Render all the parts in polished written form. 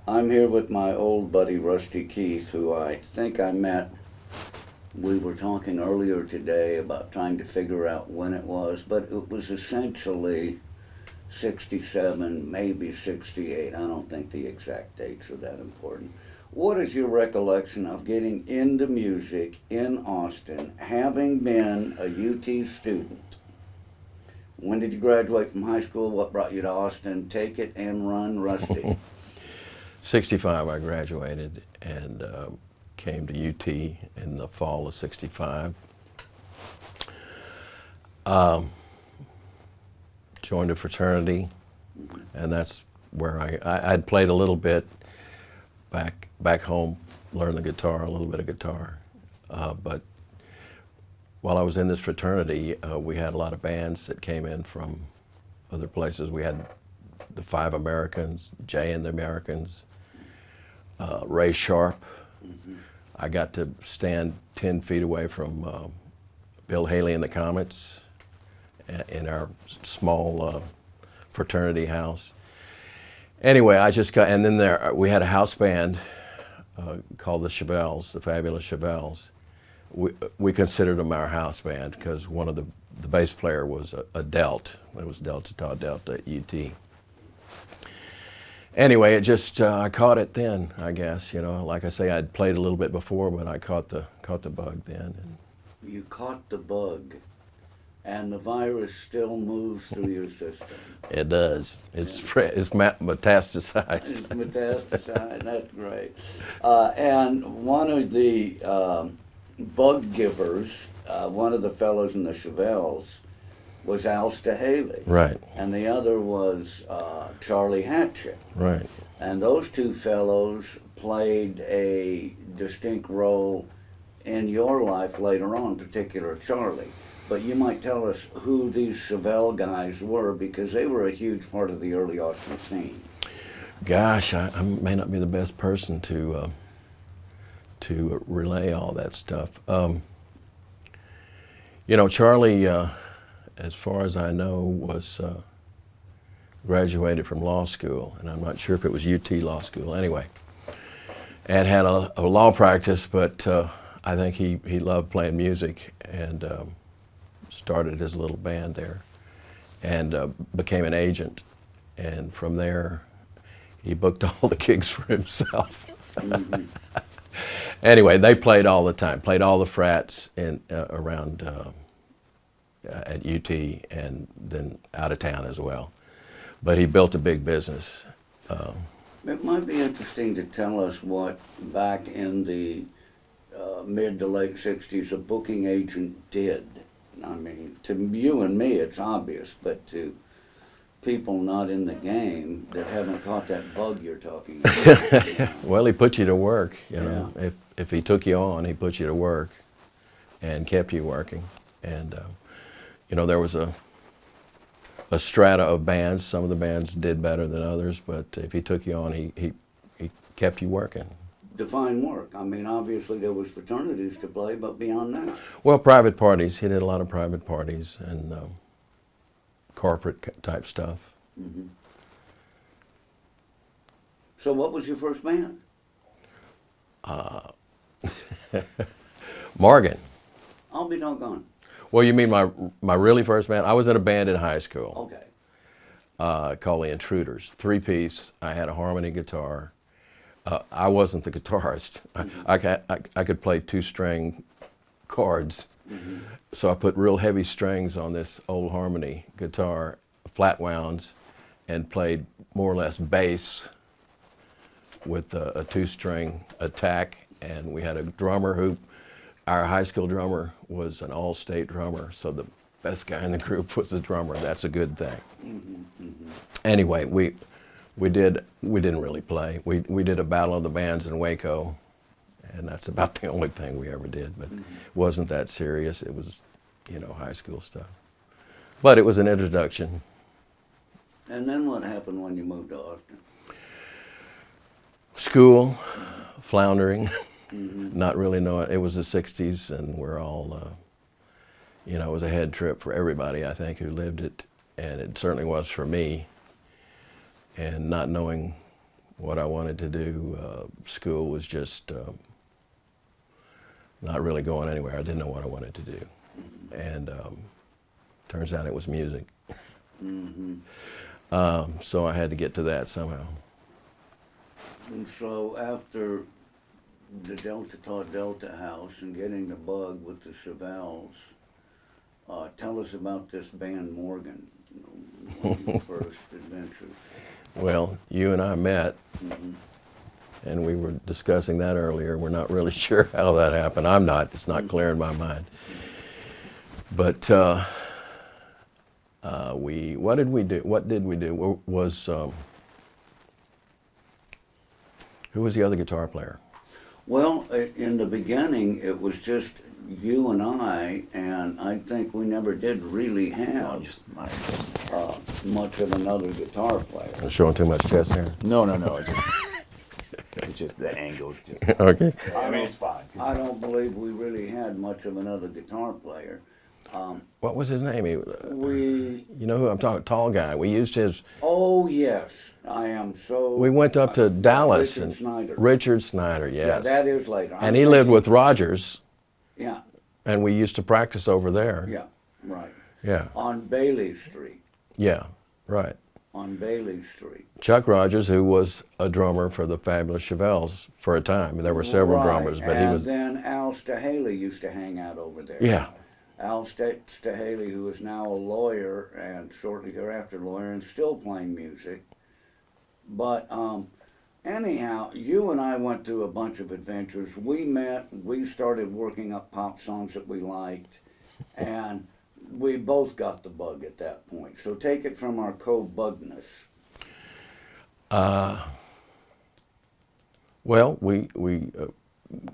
I'm here with my old buddy Rusty Keith, who I think I met. We were talking earlier today about trying to figure out when it was, but it was essentially 67, maybe 68. I don't think the exact dates are that important. What is your recollection of getting into music in Austin, having been a UT student? When did you graduate from high school? What brought you to Austin? Take it and run, Rusty. 65 I graduated and came to UT in the fall of 65. Joined a fraternity, and that's where I'd played a little bit back home, learned the guitar, a little bit of guitar. But while I was in this fraternity, we had a lot of bands that came in from other places. We had the Five Americans, Jay and the Americans, Ray Sharp. I got to stand 10 feet away from Bill Haley and the Comets in our small fraternity house. Anyway, and then we had a house band called the Chevelles, the Fabulous Chevelles. We considered them our house band because one of the bass player was a Delt. It was Delta Tau Delta at UT. Anyway, it just I caught it then, I guess. You know, like I say, I'd played a little bit before, but I caught the bug then. And You caught the bug, and the virus still moves through your system. it does. It's metastasized. It's metastasized. That's great. And one of the bug givers, one of the fellows in the Chevelles, was Al Stahaley. Right. And the other was Charlie Hatchett. Right. And those two fellows played a distinct role in your life later on, particularly Charlie. But you might tell us who these Chevelle guys were, because they were a huge part of the early Austin scene. Gosh, I may not be the best person to relay all that stuff. You know, Charlie, as far as I know, was graduated from law school, and I'm not sure if it was UT Law School. Anyway, and had a law practice, but I think he loved playing music and started his little band there and became an agent. And from there, he booked all the gigs for himself. Mm-hmm. Anyway, they played all the time, played all the frats around at UT and then out of town as well. But he built a big business. It might be interesting to tell us what, back in the mid to late 60s, a booking agent did. I mean, to you and me, it's obvious, but to people not in the game that haven't caught that bug you're talking about. Well, he put you to work, you know. Yeah. If he took you on, he put you to work and kept you working. And, you know, there was a strata of bands. Some of the bands did better than others, but if he took you on, he kept you working. Define work. I mean, obviously there was fraternities to play, but beyond that. Well, private parties. He did a lot of private parties and corporate type stuff. Mm-hmm. So what was your first band? Morgan. I'll be doggone. Well, you mean my really first band? I was in a band in high school. Okay. Called the Intruders, 3-piece. I had a harmony guitar. I wasn't the guitarist. I could play 2-string chords. Mm-hmm. So I put real heavy strings on this old harmony guitar, flat wounds, and played more or less bass with a 2-string attack. And we had a drummer who, our high school drummer was an all-state drummer, so the best guy in the group was the drummer. That's a good thing. Mm-hmm. Mm-hmm. Anyway, we didn't really play. We did a Battle of the Bands in Waco, and that's about the only thing we ever did. But it wasn't that serious. It was, you know, high school stuff. But it was an introduction. And then what happened when you moved to Austin? School, floundering, Mm-hmm. not really knowing. It was the 60s, and we're all, you know, it was a head trip for everybody, I think, who lived it. And it certainly was for me. And not knowing what I wanted to do. School was just not really going anywhere. I didn't know what I wanted to do. And turns out it was music. So I had to get to that somehow. And so after the Delta taught Delta House and getting the bug with the Chevelle's, tell us about this band Morgan, one of your first adventures. Well, you and I met, and we were discussing that earlier. We're not really sure how that happened. I'm not. It's not clear in my mind. But what did we do? What did we do? Who was the other guitar player? Well, in the beginning, it was just you and I think we never did really have much of another guitar player. I'm showing too much chest hair. No. It's just the angle. Okay. I mean, it's fine. I don't believe we really had much of another guitar player. What was his name? We, You know who I'm talking? Tall guy. We used his. oh yes, I am so. We went up to Dallas Richard and Snyder. Richard Snyder. Yes. Yeah, that is later. And he lived with Rogers, Yeah, and we used to practice over there. yeah, right. Yeah. On Bailey Street. Yeah. Right. On Bailey Street. Chuck Rogers, who was a drummer for the Fabulous Chevelles for a time. There were several Right, drummers, but he and was. then Al Stahaley used to hang out over there. Yeah. Al Stahaley, who is now a lawyer and shortly thereafter lawyer and still playing music. But anyhow, you and I went through a bunch of adventures. We met, we started working up pop songs that we liked, and we both got the bug at that point. So take it from our co-bugness. Well, we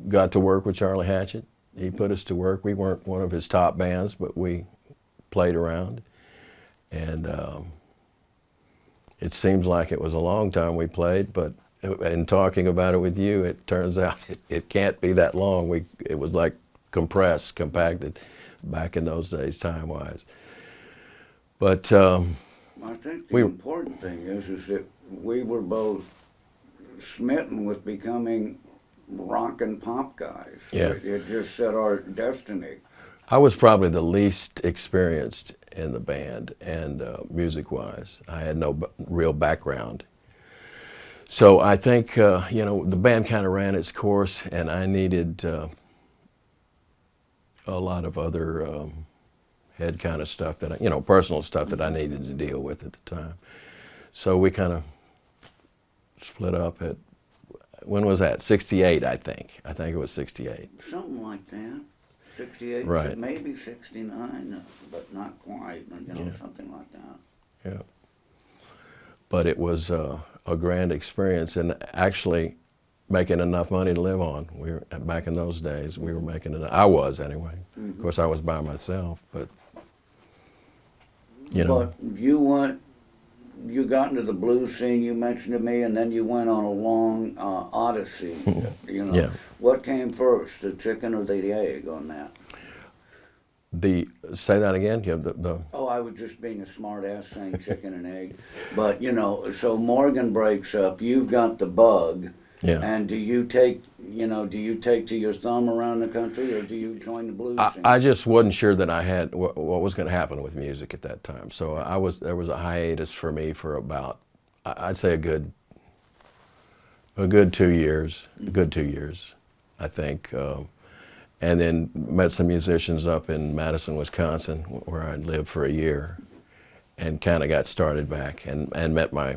got to work with Charlie Hatchett. He put us to work. We weren't one of his top bands, but we played around. And it seems like it was a long time we played, but in talking about it with you, it turns out it can't be that long. It was like compressed, compacted back in those days, time-wise. But I think the important thing is that we were both smitten with becoming rock and pop guys. Yeah. It just set our destiny. I was probably the least experienced in the band, and music-wise, I had no real background. So I think the band kind of ran its course, and I needed a lot of other head kind of stuff that personal stuff that I needed to deal with at the time. So we kind of split up at. When was that? 68, I think. I think it was 68. Something like that. 68, Right. maybe 69, but not quite, something like that. Yeah. But it was a grand experience, and actually making enough money to live on. Back in those days, we were making enough. I was anyway. Of course, I was by myself, but But you got into the blues scene, you mentioned to me, and then you went on a long odyssey. Yeah. What came first, the chicken or the egg on that? Say that again. You have Oh, I was just being a smart ass saying chicken and egg. But, so Morgan breaks up, you've got the bug. Yeah. And do you take to your thumb around the country, or do you join the blues scene? I just wasn't sure that I had what was going to happen with music at that time. So there was a hiatus for me for about, I'd say a good 2 years, I think. And then met some musicians up in Madison, Wisconsin, where I'd lived for a year, and kind of got started back, and met my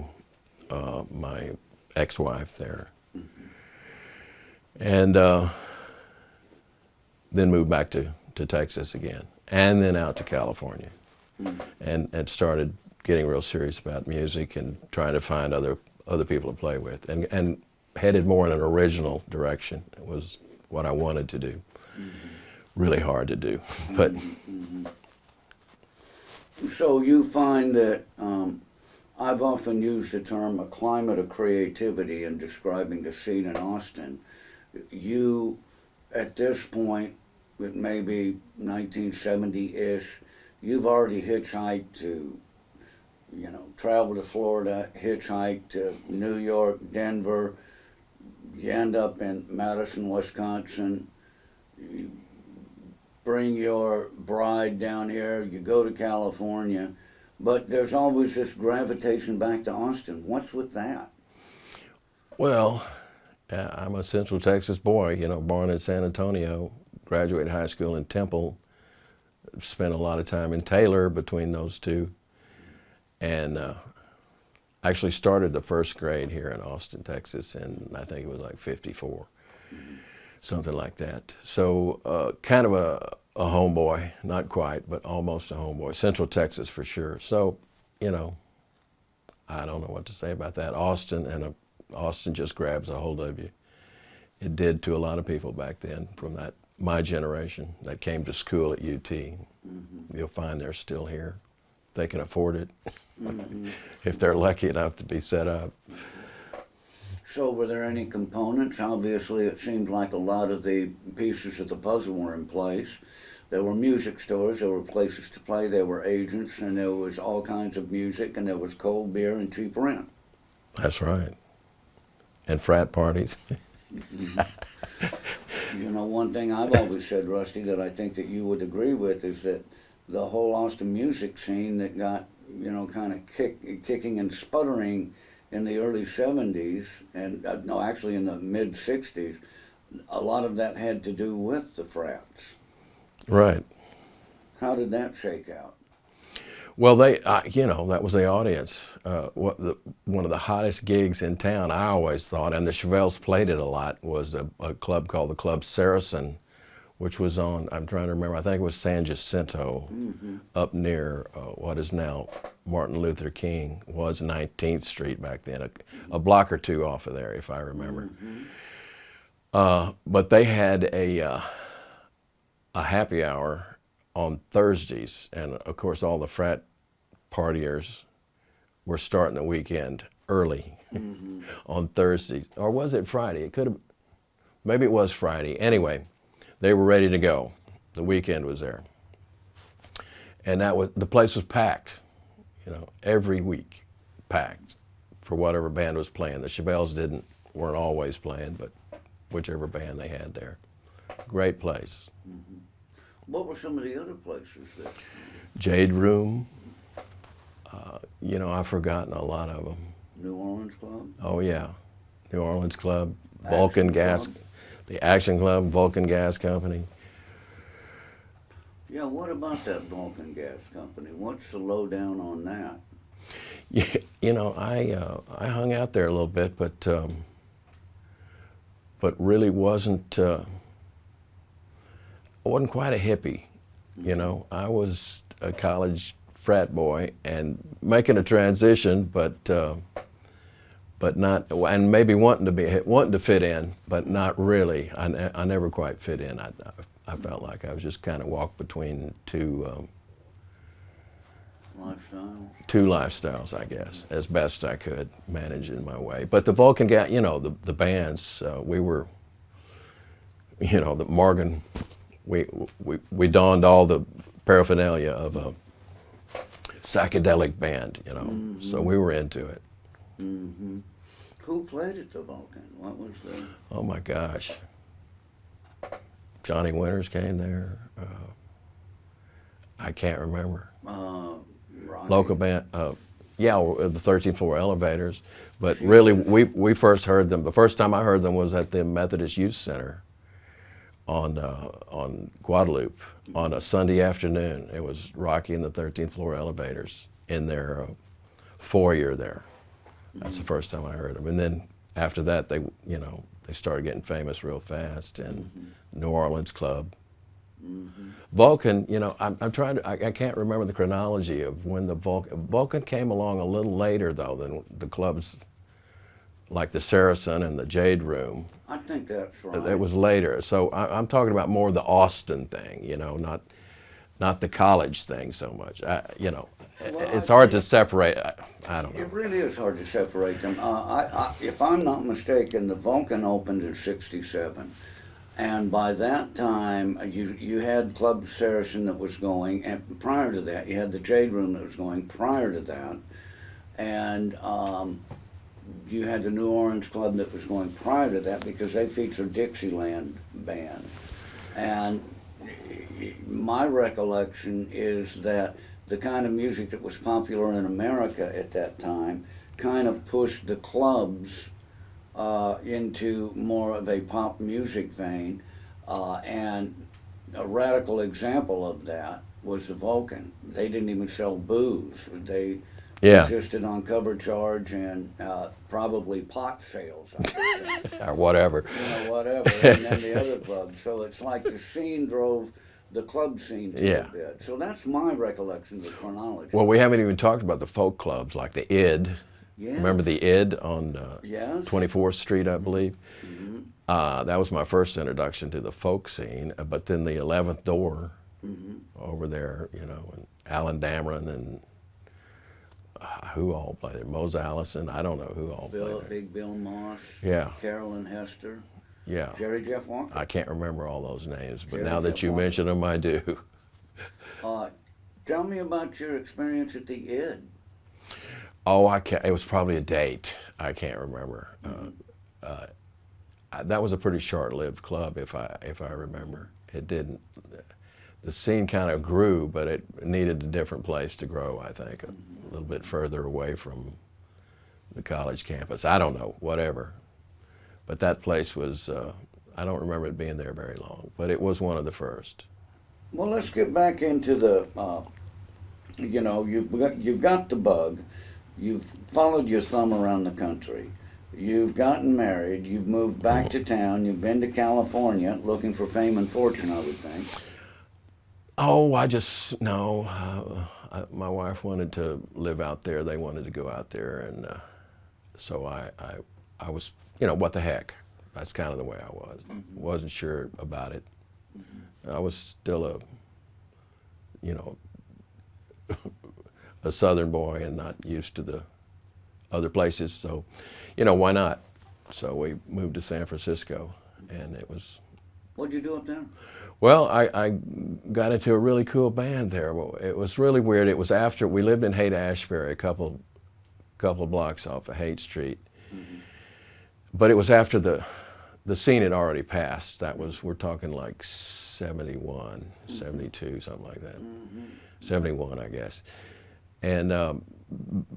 my ex-wife there. And then moved back to Texas again, and then out to California, and started getting real serious about music and trying to find other people to play with, and headed more in an original direction. It was what I wanted to do. Really hard to do, but. So you find that I've often used the term a climate of creativity in describing the scene in Austin. You, at this point, with maybe 1970-ish, you've already hitchhiked to you know, travel to Florida, hitchhike to New York, Denver, you end up in Madison, Wisconsin, you bring your bride down here, you go to California, but there's always this gravitation back to Austin. What's with that? Well, I'm a Central Texas boy, you know, born in San Antonio, graduated high school in Temple, spent a lot of time in Taylor between those two, and actually started the first grade here in Austin, Texas, and I think it was like 54, something like that. So kind of a homeboy, not quite, but almost a homeboy. Central Texas for sure. So, you know, I don't know what to say about that. Austin just grabs a hold of you. It did to a lot of people back then from my generation that came to school at UT. You'll find they're still here. They can afford it if they're lucky enough to be set up. So were there any components? Obviously, it seemed like a lot of the pieces of the puzzle were in place. There were music stores, there were places to play, there were agents, and there was all kinds of music, and there was cold beer and cheap rent. That's right. And frat parties. You know, one thing I've always said, Rusty, that I think that you would agree with is that the whole Austin music scene that got, you know, kind of kicking and sputtering in the early 70s, and no, actually in the mid 60s, a lot of that had to do with the frats. Right. How did that shake out? Well, you know, that was the audience. One of the hottest gigs in town, I always thought, and the Chevelles played it a lot, was a club called the Club Saracen, which was on, I'm trying to remember, I think it was San Jacinto, up near what is now Martin Luther King, was 19th Street back then, a block or two off of there, if I remember. But they had a happy hour on Thursdays, and of course all the frat partiers were starting the weekend early on Thursdays, or was it Friday? It could have, maybe it was Friday. Anyway, they were ready to go. The weekend was there, and the place was packed. You know, every week, packed for whatever band was playing. The Chevelles weren't always playing, but whichever band they had there. Great place. What were some of the other places that? Jade Room. You know, I've forgotten a lot of them. New Orleans Club? Oh yeah, New Orleans Club, Vulcan Action Gas, Club? the Action Club, Vulcan Gas Company. Yeah, what about that Vulcan Gas Company? What's the lowdown on that? Yeah, you know, I hung out there a little bit, but really wasn't quite a hippie. You know, I was a college frat boy and making a transition, but not, and maybe wanting to fit in, but not really. I never quite fit in. I felt like I was just kind of walked between two lifestyles, I guess, as best I could manage in my way. But the Vulcan Gas, you know, the bands, we were, you know, the Morgan, we donned all the paraphernalia of a psychedelic band, you know, so we were into it. Who played at the Vulcan? What was the? Oh my gosh. Johnny Winters came there. I can't remember. Ronnie? Local band, yeah, the 13th Floor Elevators. But really, we first heard them, the first time I heard them was at the Methodist Youth Center on Guadalupe on a Sunday afternoon. It was Rocky and the 13th Floor Elevators in their foyer there. That's the first time I heard them. And then after that, they started getting famous real fast, and New Orleans Club. Vulcan, you know, I'm trying to, I can't remember the chronology of when the Vulcan came along a little later though than the clubs like the Saracen and the Jade Room. I think that's right. It was later. So I'm talking about more the Austin thing, you know, not the college thing so much. You know, Well, it's hard to separate. I don't know. It really is hard to separate them. If I'm not mistaken, the Vulcan opened in '67, And by that time, you had Club Saracen that was going, and prior to that, you had the Jade Room that was going prior to that, and you had the New Orleans Club that was going prior to that because they featured Dixieland Band. And my recollection is that the kind of music that was popular in America at that time kind of pushed the clubs into more of a pop music vein, and a radical example of that was the Vulcan. They didn't even sell booze. They Yeah. existed on cover charge and probably pot sales, I would think. Or whatever. Whatever, and then the other clubs. So it's like the scene drove the club scene to Yeah. a bit. So that's my recollection of the chronology. Well, we haven't even talked about the folk clubs like the Id. Yeah. Remember the Id on Yes. 24th Street, I believe? That was my first introduction to the folk scene. But then the 11th Door over there, you know, and Alan Dameron and who all played there? Mose Allison, I don't know who all played there. Big Bill Moss, Yeah, Carolyn Hester, yeah. Jerry Jeff Walker. I can't remember all those names, but Jerry now that Jeff you Walker. mention them, I do. Tell me about your experience at the Id. Oh, I can't. It was probably a date. I can't remember. That was a pretty short-lived club, if I remember. It didn't. The scene kind of grew, but it needed a different place to grow. I think a little bit further away from the college campus. I don't know, whatever. But that place was. I don't remember it being there very long, but it was one of the first. Well, let's get back into the. You know, you've got the bug. You've followed your thumb around the country. You've gotten married. You've moved back to town. You've been to California looking for fame and fortune, I would think. Oh, no. My wife wanted to live out there. They wanted to go out there, and so I was, you know, what the heck? That's kind of the way I was. Wasn't sure about it. I was still a Southern boy and not used to the other places. So, you know, why not? So we moved to San Francisco, and it was. What'd you do up there? Well, I got into a really cool band there. Well, it was really weird. It was after we lived in Haight-Ashbury, a couple blocks off of Haight Street. But it was after the scene had already passed. That was, we're talking like 71, 72, something like that. 71, I guess. And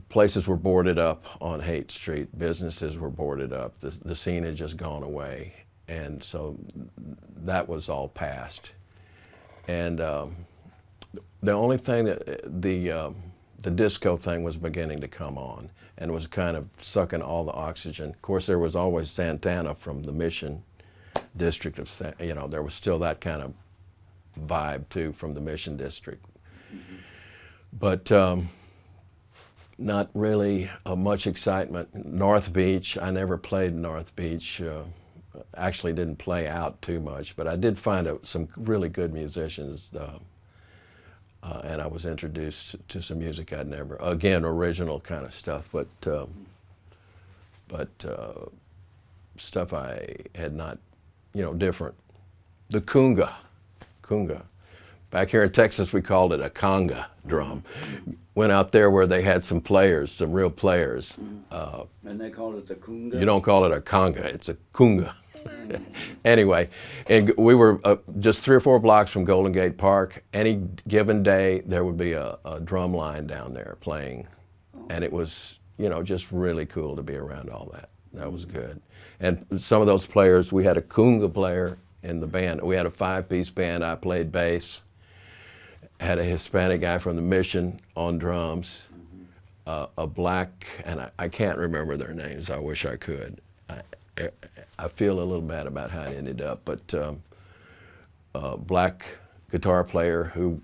places were boarded up on Haight Street. Businesses were boarded up. The scene had just gone away. And so that was all past. And the only thing that the disco thing was beginning to come on and was kind of sucking all the oxygen. Of course, there was always Santana from the Mission District of, there was still that kind of vibe too from the Mission District. But not really much excitement. North Beach, I never played North Beach. Actually didn't play out too much, but I did find some really good musicians, and I was introduced to some music I'd never, again, original kind of stuff, but stuff I had not, different. The conga. Back here in Texas, we called it a conga drum. Went out there where they had some players, some real players. And they called it the kunga? You don't call it a conga, it's a kunga. Anyway, and we were just 3 or 4 blocks from Golden Gate Park. Any given day, there would be a drum line down there playing. And it was, just really cool to be around all that. That was good. And some of those players, we had a conga player in the band. We had a 5-piece band. I played bass. Had a Hispanic guy from the Mission on drums. A black, and I can't remember their names. I wish I could. I feel a little bad about how it ended up, but a black guitar player who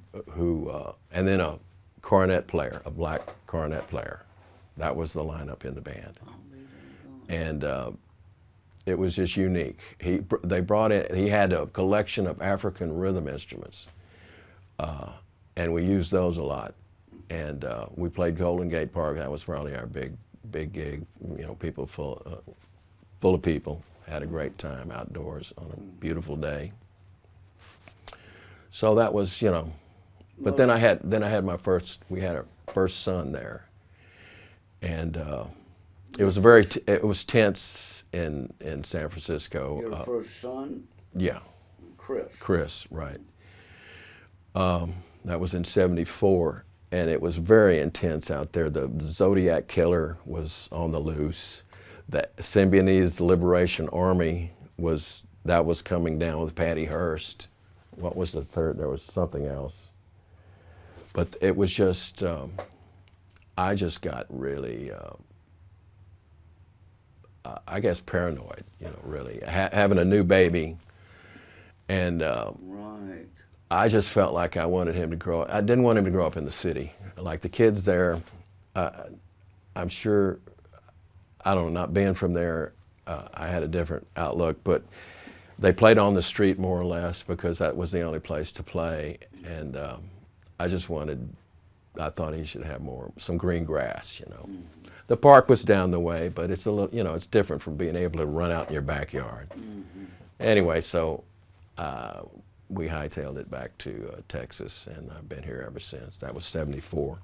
and then a cornet player, a black cornet player. That was the lineup in the band, and it was just unique. They brought in. He had a collection of African rhythm instruments, and we used those a lot. And we played Golden Gate Park. That was probably our big gig. People full of people, had a great time outdoors on a beautiful day. So that was, you know, but then I had we had our first son there, and it was it was tense in San Francisco. Your first son, Yeah, Chris. right. That was in '74, and it was very intense out there. The Zodiac Killer was on the loose. The Symbionese Liberation Army was coming down with Patty Hearst. What was the third? There was something else. But it was just, I just got really, I guess, paranoid, you know, really. Having a new baby, and Right. I just felt like I wanted him to grow up. I didn't want him to grow up in the city. Like the kids there, I'm sure, I don't know, not being from there, I had a different outlook, but they played on the street more or less because that was the only place to play. And I thought he should have some green grass, you know. The park was down the way, but it's a little, you know, it's different from being able to run out in your backyard. Anyway, so we hightailed it back to Texas, and I've been here ever since. That was '74.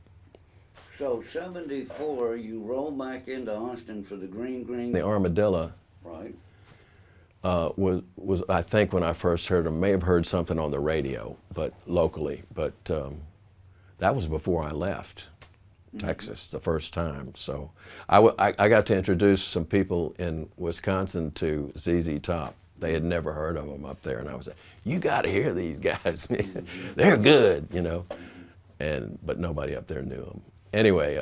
So '74, you roll back into Austin for the Green. The Armadillo Right. was I think when I first heard him, may have heard something on the radio, but locally. But that was before I left Texas the first time. So I got to introduce some people in Wisconsin to ZZ Top. They had never heard of them up there, and I was like, "You got to hear these guys, man. They're good," you know. But nobody up there knew them. Anyway,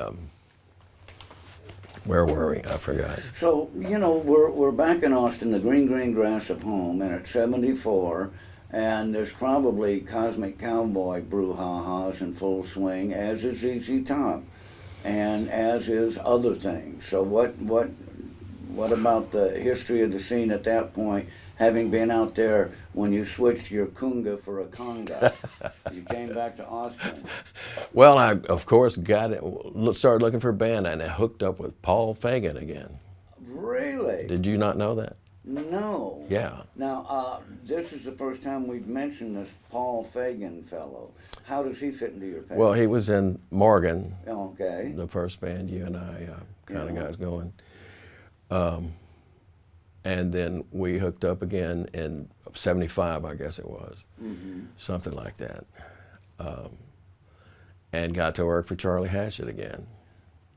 where were we? I forgot. So, you know, we're back in Austin, the green grass of home, and it's '74, and there's probably Cosmic Cowboy brouhahas in full swing, as is ZZ Top, and as is other things. So what about the history of the scene at that point, having been out there when you switched your kunga for a conga? You came back to Austin. Well, I, of course, started looking for a band, and I hooked up with Paul Fagan again. Really? Did you not know that? No. Yeah. Now, this is the first time we've mentioned this Paul Fagan fellow. How does he fit into your past? Well, he was in Morgan, Okay. the first band you and I kind of got going. And then we hooked up again in '75, I guess it was, something like that. And got to work for Charlie Hatchett again.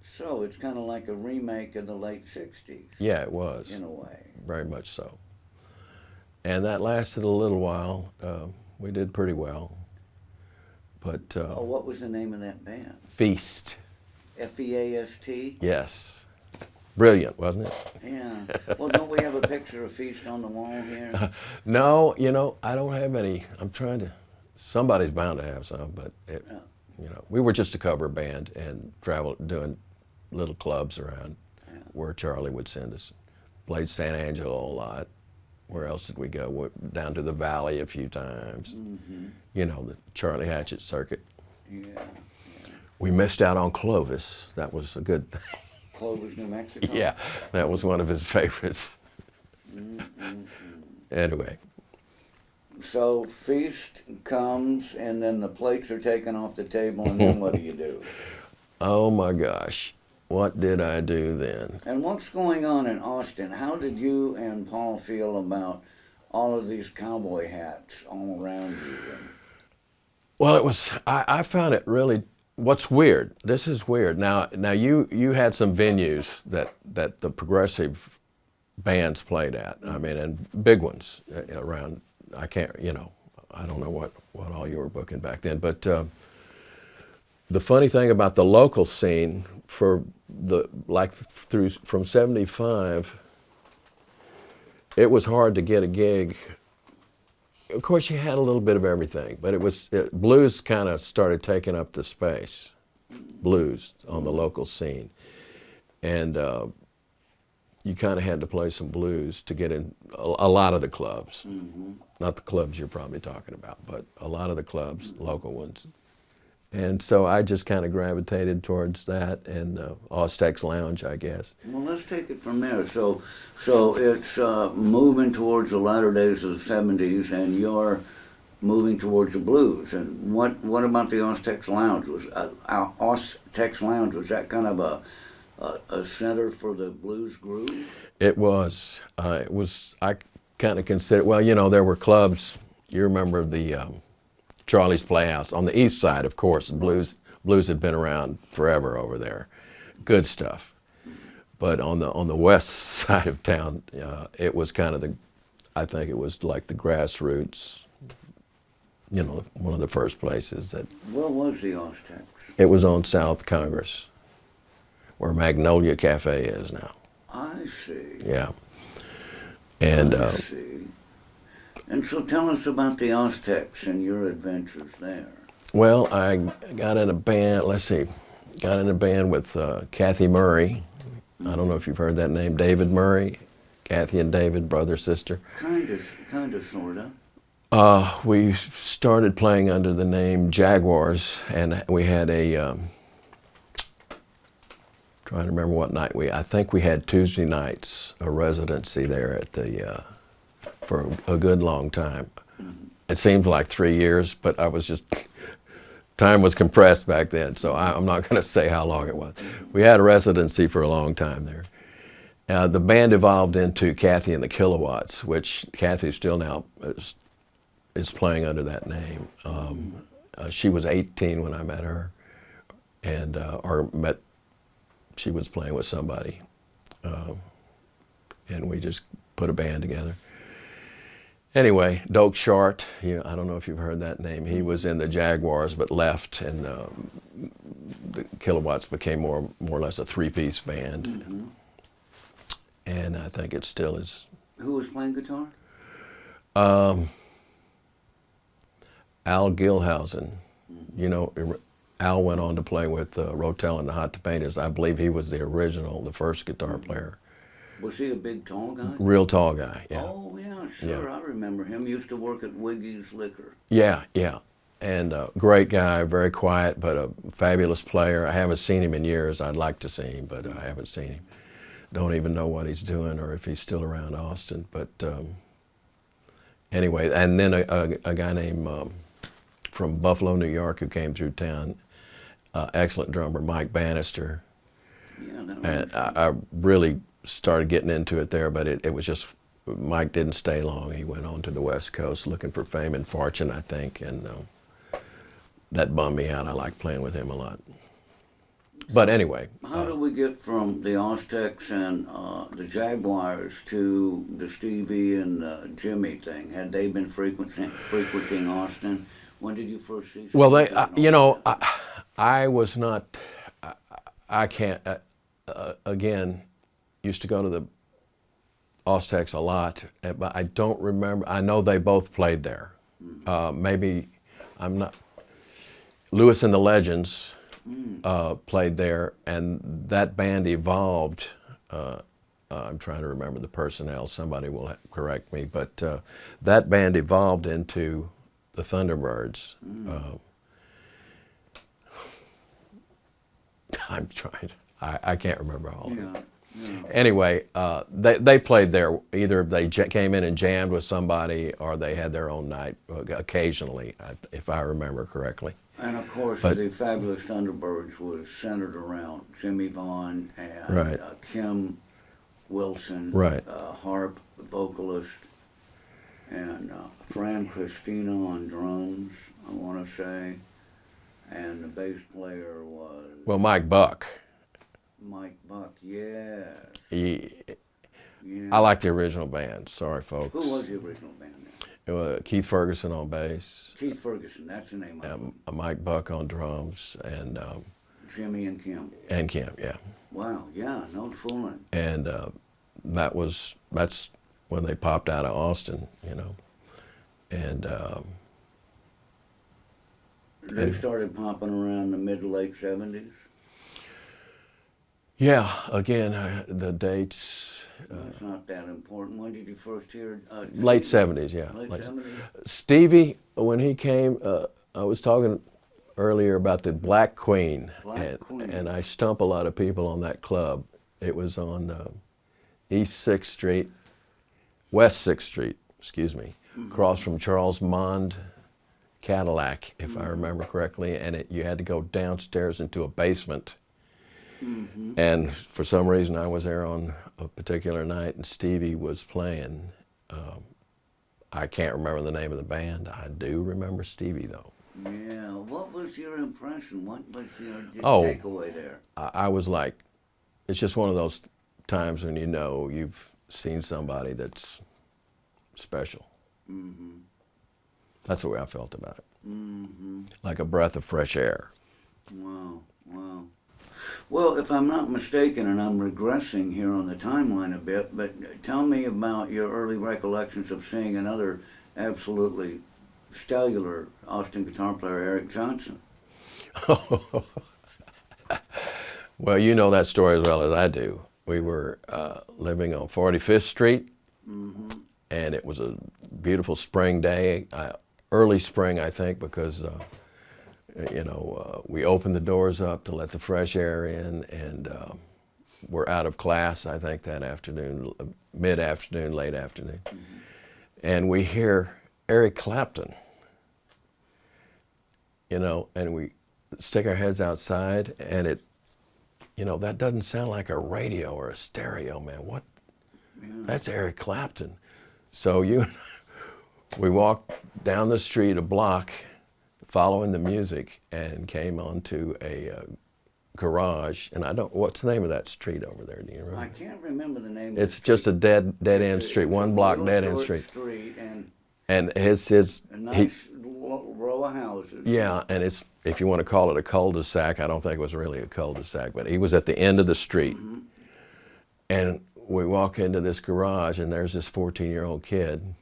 So it's kind of like a remake of the late '60s. Yeah, it was. In a way. Very much so. And that lasted a little while. We did pretty well. But What was the name of that band? Feast. Feast? Yes. Brilliant, wasn't it? Yeah. Well, don't we have a picture of Feast on the wall here? No, you know, I don't have any. I'm trying to. Somebody's bound to have some, but you know, we were just a cover band and traveled doing little clubs around where Charlie would send us. Played San Angelo a lot. Where else did we go? Went down to the Valley a few times. You know, the Charlie Hatchett circuit. Yeah. We missed out on Clovis. That was a good thing. Clovis, New Mexico? Yeah, that was one of his favorites. Anyway. So Feast comes, and then the plates are taken off the table, and then what do you do? Oh my gosh, what did I do then? And what's going on in Austin? How did you and Paul feel about all of these cowboy hats all around you? Well, it was. I found it really. What's weird? This is weird. Now you had some venues that the progressive bands played at. I mean, and big ones around. I can't. You know, I don't know what all you were booking back then. But the funny thing about the local scene from '75, it was hard to get a gig. Of course, you had a little bit of everything, but blues kind of started taking up the space, blues on the local scene. And you kind of had to play some blues to get in a lot of the clubs. Not the clubs you're probably talking about, but a lot of the clubs, local ones. And so I just kind of gravitated towards that and Oztex Lounge, I guess. Well, let's take it from there. So it's moving towards the latter days of the '70s, and you're moving towards the blues. And what about the Oztex Lounge? Oztex Lounge, was that kind of a center for the blues groove? It was. I kind of consider. Well, you know, there were clubs. You remember the Charlie's Playhouse on the east side, of course. Blues had been around forever over there. Good stuff. But on the west side of town, it was kind of I think it was like the grassroots. You know, one of the first places that. Where was the Oztex? It was on South Congress, where Magnolia Cafe is now. I see. Yeah. And I see. And so tell us about the Oztex and your adventures there. well, I got in a band. Let's see, got in a band with Kathy Murray. I don't know if you've heard that name, David Murray. Kathy and David, brother sister. Kind of, sorta. We started playing under the name Jaguars, and we had trying to remember what night I think we had Tuesday nights, a residency there at for a good long time. It seemed like 3 years, but time was compressed back then, so I'm not going to say how long it was. We had a residency for a long time there. The band evolved into Kathy and the Kilowatts, which Kathy still now is playing under that name. She was 18 when I met her, and she was playing with somebody, and we just put a band together. Anyway, Doak Short, I don't know if you've heard that name. He was in the Jaguars but left, and the Kilowatts became more or less a three-piece band. Mm-hmm. And I think it still is. Who was playing guitar? Al Gilhausen. You know, Al went on to play with Rotel and the Hot Tomatoes. I believe he was the first guitar player. Was he a big, tall guy? Real tall guy, yeah. Oh, yeah, sure. Yeah. I remember him. Used to work at Wiggy's Liquor. Yeah. And great guy, very quiet, but a fabulous player. I haven't seen him in years. I'd like to see him, but I haven't seen him. Don't even know what he's doing or if he's still around Austin. But anyway, and then a guy named from Buffalo, New York, who came through town, excellent drummer, Mike Bannister. Yeah, that And was I really started getting into it there, but it was just, Mike didn't stay long. He went on to the West Coast looking for fame and fortune, I think, and that bummed me out. I like playing with him a lot. But anyway. How do we get from the Oztex and the Jaguars to the Stevie and Jimmy thing? Had they been frequenting Austin? When did you first see? Well, Stevie? I was not. I can't. Again, used to go to the Oztex a lot, but I don't remember. I know they both played there. Maybe I'm not. Lewis and the Legends played there, and that band evolved. I'm trying to remember the personnel. Somebody will correct me, but that band evolved into the Thunderbirds. I'm trying. I can't remember all of it. Yeah. Anyway, they played there. Either they came in and jammed with somebody, or they had their own night occasionally, if I remember correctly. And of course, But- the Fabulous Thunderbirds was centered around Jimmy Vaughn and Right. Kim Wilson, Right. harp vocalist, and Fran Christina on drums, I want to say, and the bass player was Well, Mike Buck. Mike Buck. Yes. He, Yeah. I like the original band. Sorry, folks. Who was the original band then? It was Keith Ferguson on bass, Keith Ferguson. That's the name of it. Mike Buck on drums, and Jimmy and Kim. Kim, yeah. Wow. Yeah. No fooling. And that's when they popped out of Austin, and They started popping around the mid to late '70s. yeah. Again, the dates. That's not that important. When did you first hear? Late '70s, yeah. Late '70s. Stevie, when he came, I was talking earlier about the Black Queen, Black Queen. and I stump a lot of people on that club. It was on East 6th Street, West 6th Street, excuse me, across from Charles Mond Cadillac, if I remember correctly, and you had to go downstairs into a basement. And for some reason, I was there on a particular night, and Stevie was playing. I can't remember the name of the band. I do remember Stevie, though. Yeah. What was your impression? What was your Oh. takeaway there? I was like, it's just one of those times when you know you've seen somebody that's special. That's the way I felt about it. Like a breath of fresh air. Wow, wow. Well, if I'm not mistaken, and I'm regressing here on the timeline a bit, but tell me about your early recollections of seeing another absolutely stellar Austin guitar player, Eric Johnson. Well, you know that story as well as I do. We were living on 45th Street, and it was a beautiful spring day, early spring, I think, because we opened the doors up to let the fresh air in, and we're out of class, I think, that afternoon, mid-afternoon, late afternoon. And we hear Eric Clapton, and we stick our heads outside, and that doesn't sound like a radio or a stereo, man. What? Yeah. That's Eric Clapton. So we walked down the street a block following the music and came onto a garage, and what's the name of that street over there? Do you remember? I can't remember the name. It's just a dead end street, one block dead end street. And his a nice row of houses. Yeah, and if you want to call it a cul-de-sac, I don't think it was really a cul-de-sac, but he was at the end of the street. And we walk into this garage, and there's this 14-year-old kid,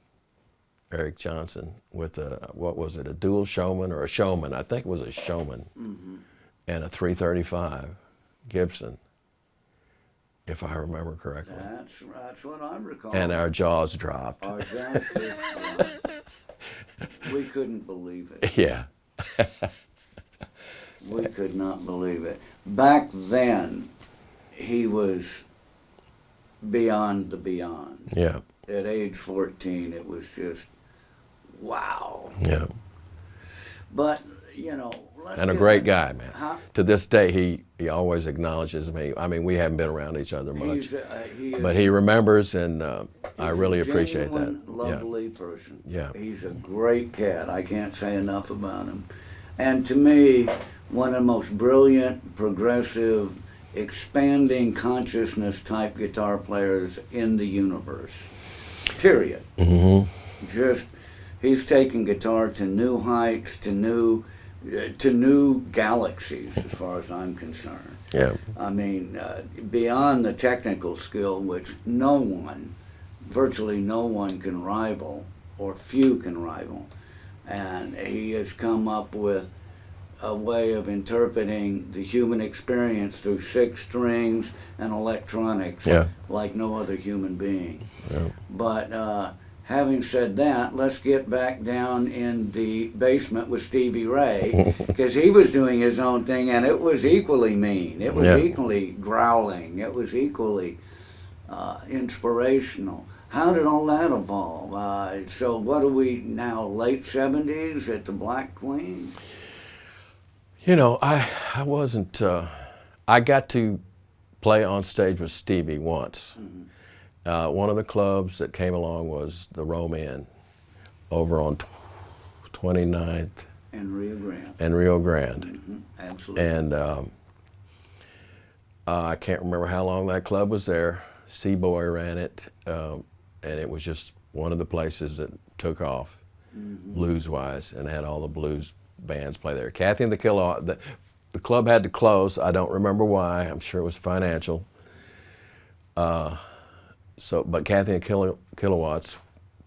Eric Johnson, with a dual Showman or a Showman? I think it was a Showman, and a 335 Gibson, if I remember correctly. That's what I recall. And our jaws dropped. Our jaws dropped. We couldn't believe it. Yeah. We could not believe it. Back then, he was beyond the beyond. Yeah. At age 14, it was just, wow. Yeah. But, And a great guy, man. Huh? To this day, he always acknowledges me. I mean, we haven't been around each other much, but he remembers, and I really appreciate that. He's a lovely person. Yeah. He's a great cat. I can't say enough about him. And to me, one of the most brilliant, progressive, expanding consciousness type guitar players in the universe. Period. Just, he's taken guitar to new heights, to new galaxies, as far as I'm concerned. Yeah. I mean, beyond the technical skill, which virtually no one can rival, or few can rival, and he has come up with a way of interpreting the human experience through 6 strings and electronics like no other human being. Yeah. But having said that, let's get back down in the basement with Stevie Ray, because he was doing his own thing, and it was equally mean. It was equally growling. It was equally inspirational. How did all that evolve? So what are we now, late 70s at the Black Queen? I wasn't, I got to play on stage with Stevie once. One of the clubs that came along was the Rome Inn over on 29th And Rio Grande. and Rio Grande. Absolutely. And I can't remember how long that club was there. C-Boy ran it, and it was just one of the places that took off blues-wise, and had all the blues bands play there. Kathy and the Kilowatts, the club had to close. I don't remember why. I'm sure it was financial. But Kathy and Kilowatts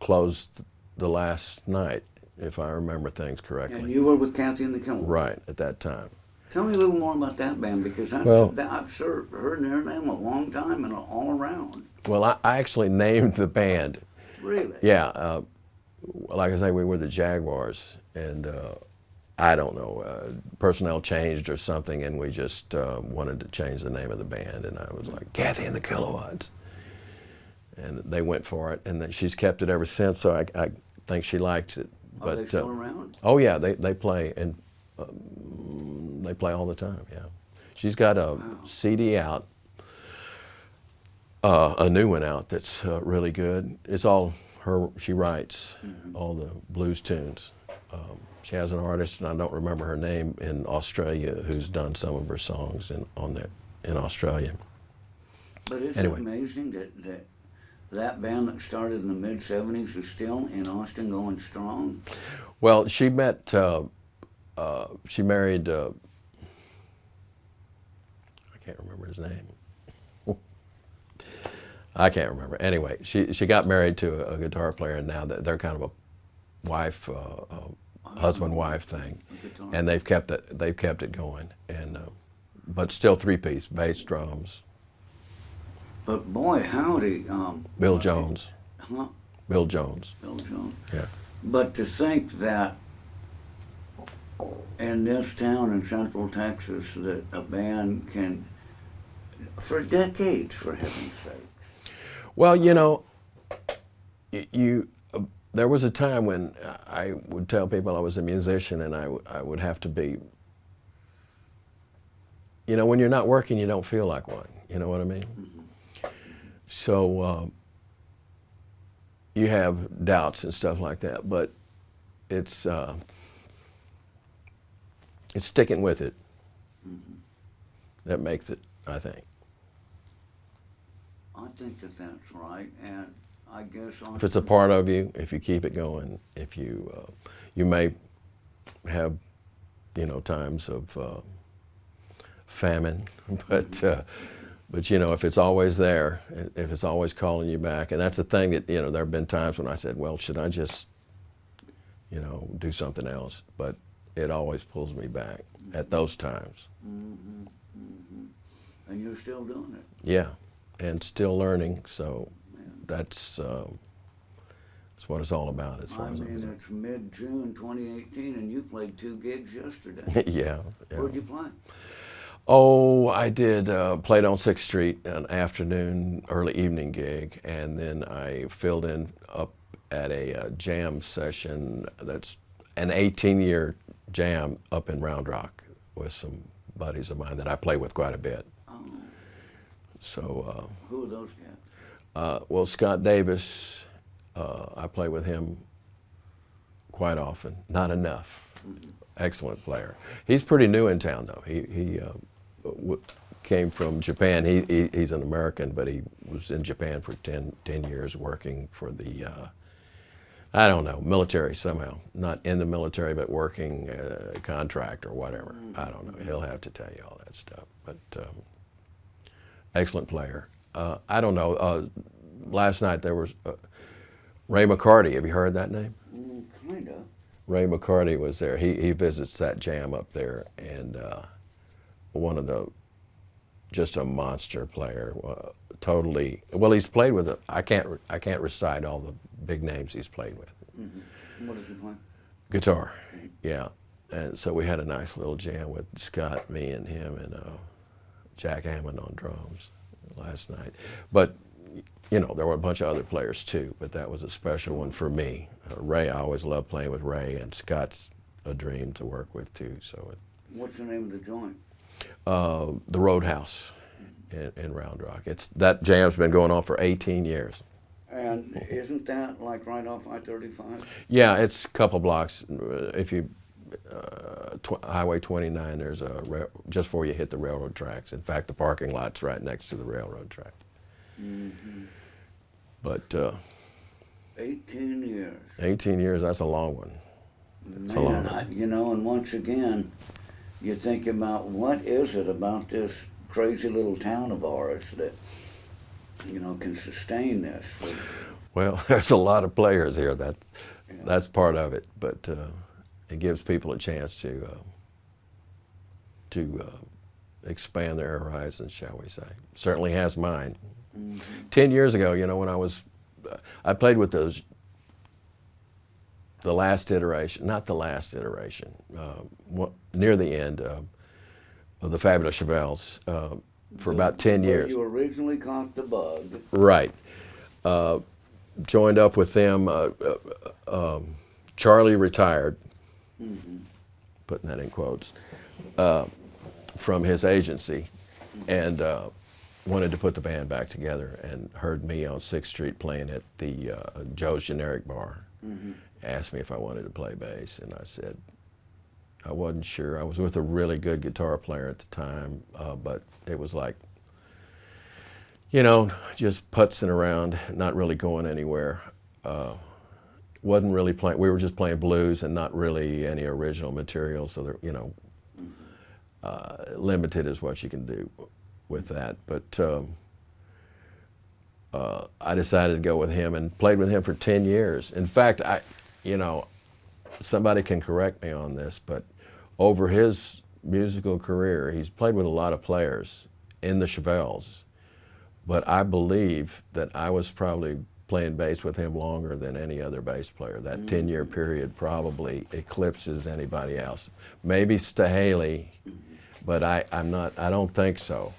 closed the last night, if I remember things correctly. And you were with Kathy and the Kilowatts. Right, at that time. Tell me a little more about that band, because I've heard their name a long time and all around. Well, I actually named the band. Really? Yeah. Like I say, we were the Jaguars, and I don't know, personnel changed or something, and we just wanted to change the name of the band, and I was like, Kathy and the Kilowatts. And they went for it, and then she's kept it ever since, so I think she likes it. Are they still around? Oh yeah, they play, and they play all the time, yeah. She's got a CD out, a new one out that's really good. It's all her, she writes all the blues tunes. She has an artist, and I don't remember her name, in Australia who's done some of her songs in Australia. But isn't Anyway. it amazing that band that started in the mid-'70s is still in Austin going strong? Well, she met, she married, I can't remember his name. I can't remember. Anyway, she got married to a guitar player, and now they're kind of a wife, husband-wife thing, Guitar. and they've kept it going, and but still three-piece, bass, drums. But boy, howdy, Bill Jones. huh? Bill Jones. Bill Jones. Yeah. But to think that in this town in Central Texas that a band can, for decades, for heaven's sake. Well, you know, there was a time when I would tell people I was a musician, and I would have to be, you know, when you're not working, you don't feel like one. You know what I mean? So you have doubts and stuff like that, but it's sticking with it that makes it, I think. I think that that's right, and I guess If it's a part of you, if you keep it going, if you you may have, you know, times of famine, but you know, if it's always there, if it's always calling you back, and that's the thing that, you know, there have been times when I said, well, should I just, you know, do something else? But it always pulls me back at those times. and you're still doing it. Yeah, and still learning. So that's what it's all about, as far I as I'm mean, concerned. it's mid-June 2018, and you played 2 gigs yesterday. Yeah. Where'd you play? Oh, I did played on 6th Street, an afternoon, early evening gig, and then I filled in up at a jam session that's an 18-year jam up in Round Rock with some buddies of mine that I play with quite a bit. Oh, So, who are those cats? well, Scott Davis, I play with him quite often, not enough. Excellent player. He's pretty new in town, though. He came from Japan. He's an American, but he was in Japan for 10 years working for the, I don't know, military somehow. Not in the military, but working contract or whatever. I don't know. He'll have to tell you all that stuff. But excellent player. I don't know. Last night there was Ray McCarty. Have you heard that name? Kind of. Ray McCarty was there. He visits that jam up there, and one of the, just a monster player. Totally. Well, he's played with I can't recite all the big names he's played with. What does he play? Guitar, yeah. And so we had a nice little jam with Scott, me, and him, and Jack Hammond on drums last night. But you know, there were a bunch of other players too, but that was a special one for me. Ray, I always loved playing with Ray, and Scott's a dream to work with too. So, What's the name of the joint? the Roadhouse in Round Rock. That jam's been going on for 18 years. And isn't that like right off I-35? Yeah, it's a couple blocks. If you Highway 29, there's just before you hit the railroad tracks. In fact, the parking lot's right next to the railroad track. But 18 years. 18 years, that's a long one. It's a long one. You know, and once again, you think about what is it about this crazy little town of ours that, you know, can sustain this. Well, there's a lot of players here. That's part of it, but it gives people a chance to expand their horizons, shall we say. Certainly has mine. 10 years ago, you know, when I played with the the last iteration, not the last iteration, near the end of the Fabulous Chevelles for about 10 Where years. you originally caught the bug. Right. Joined up with them. Charlie retired, putting that in quotes, from his agency, and wanted to put the band back together, and heard me on 6th Street playing at the Joe's Generic Bar. Asked me if I wanted to play bass, and I said I wasn't sure. I was with a really good guitar player at the time, but it was like, you know, just putzing around, not really going anywhere. Wasn't really playing. We were just playing blues and not really any original material. So there, you know, limited is what you can do with that. But I decided to go with him and played with him for 10 years. In fact, you know, somebody can correct me on this, but over his musical career, he's played with a lot of players in the Chevelles. But I believe that I was probably playing bass with him longer than any other bass player. That 10-year period probably eclipses anybody else. Maybe Stahaley, but I don't think so.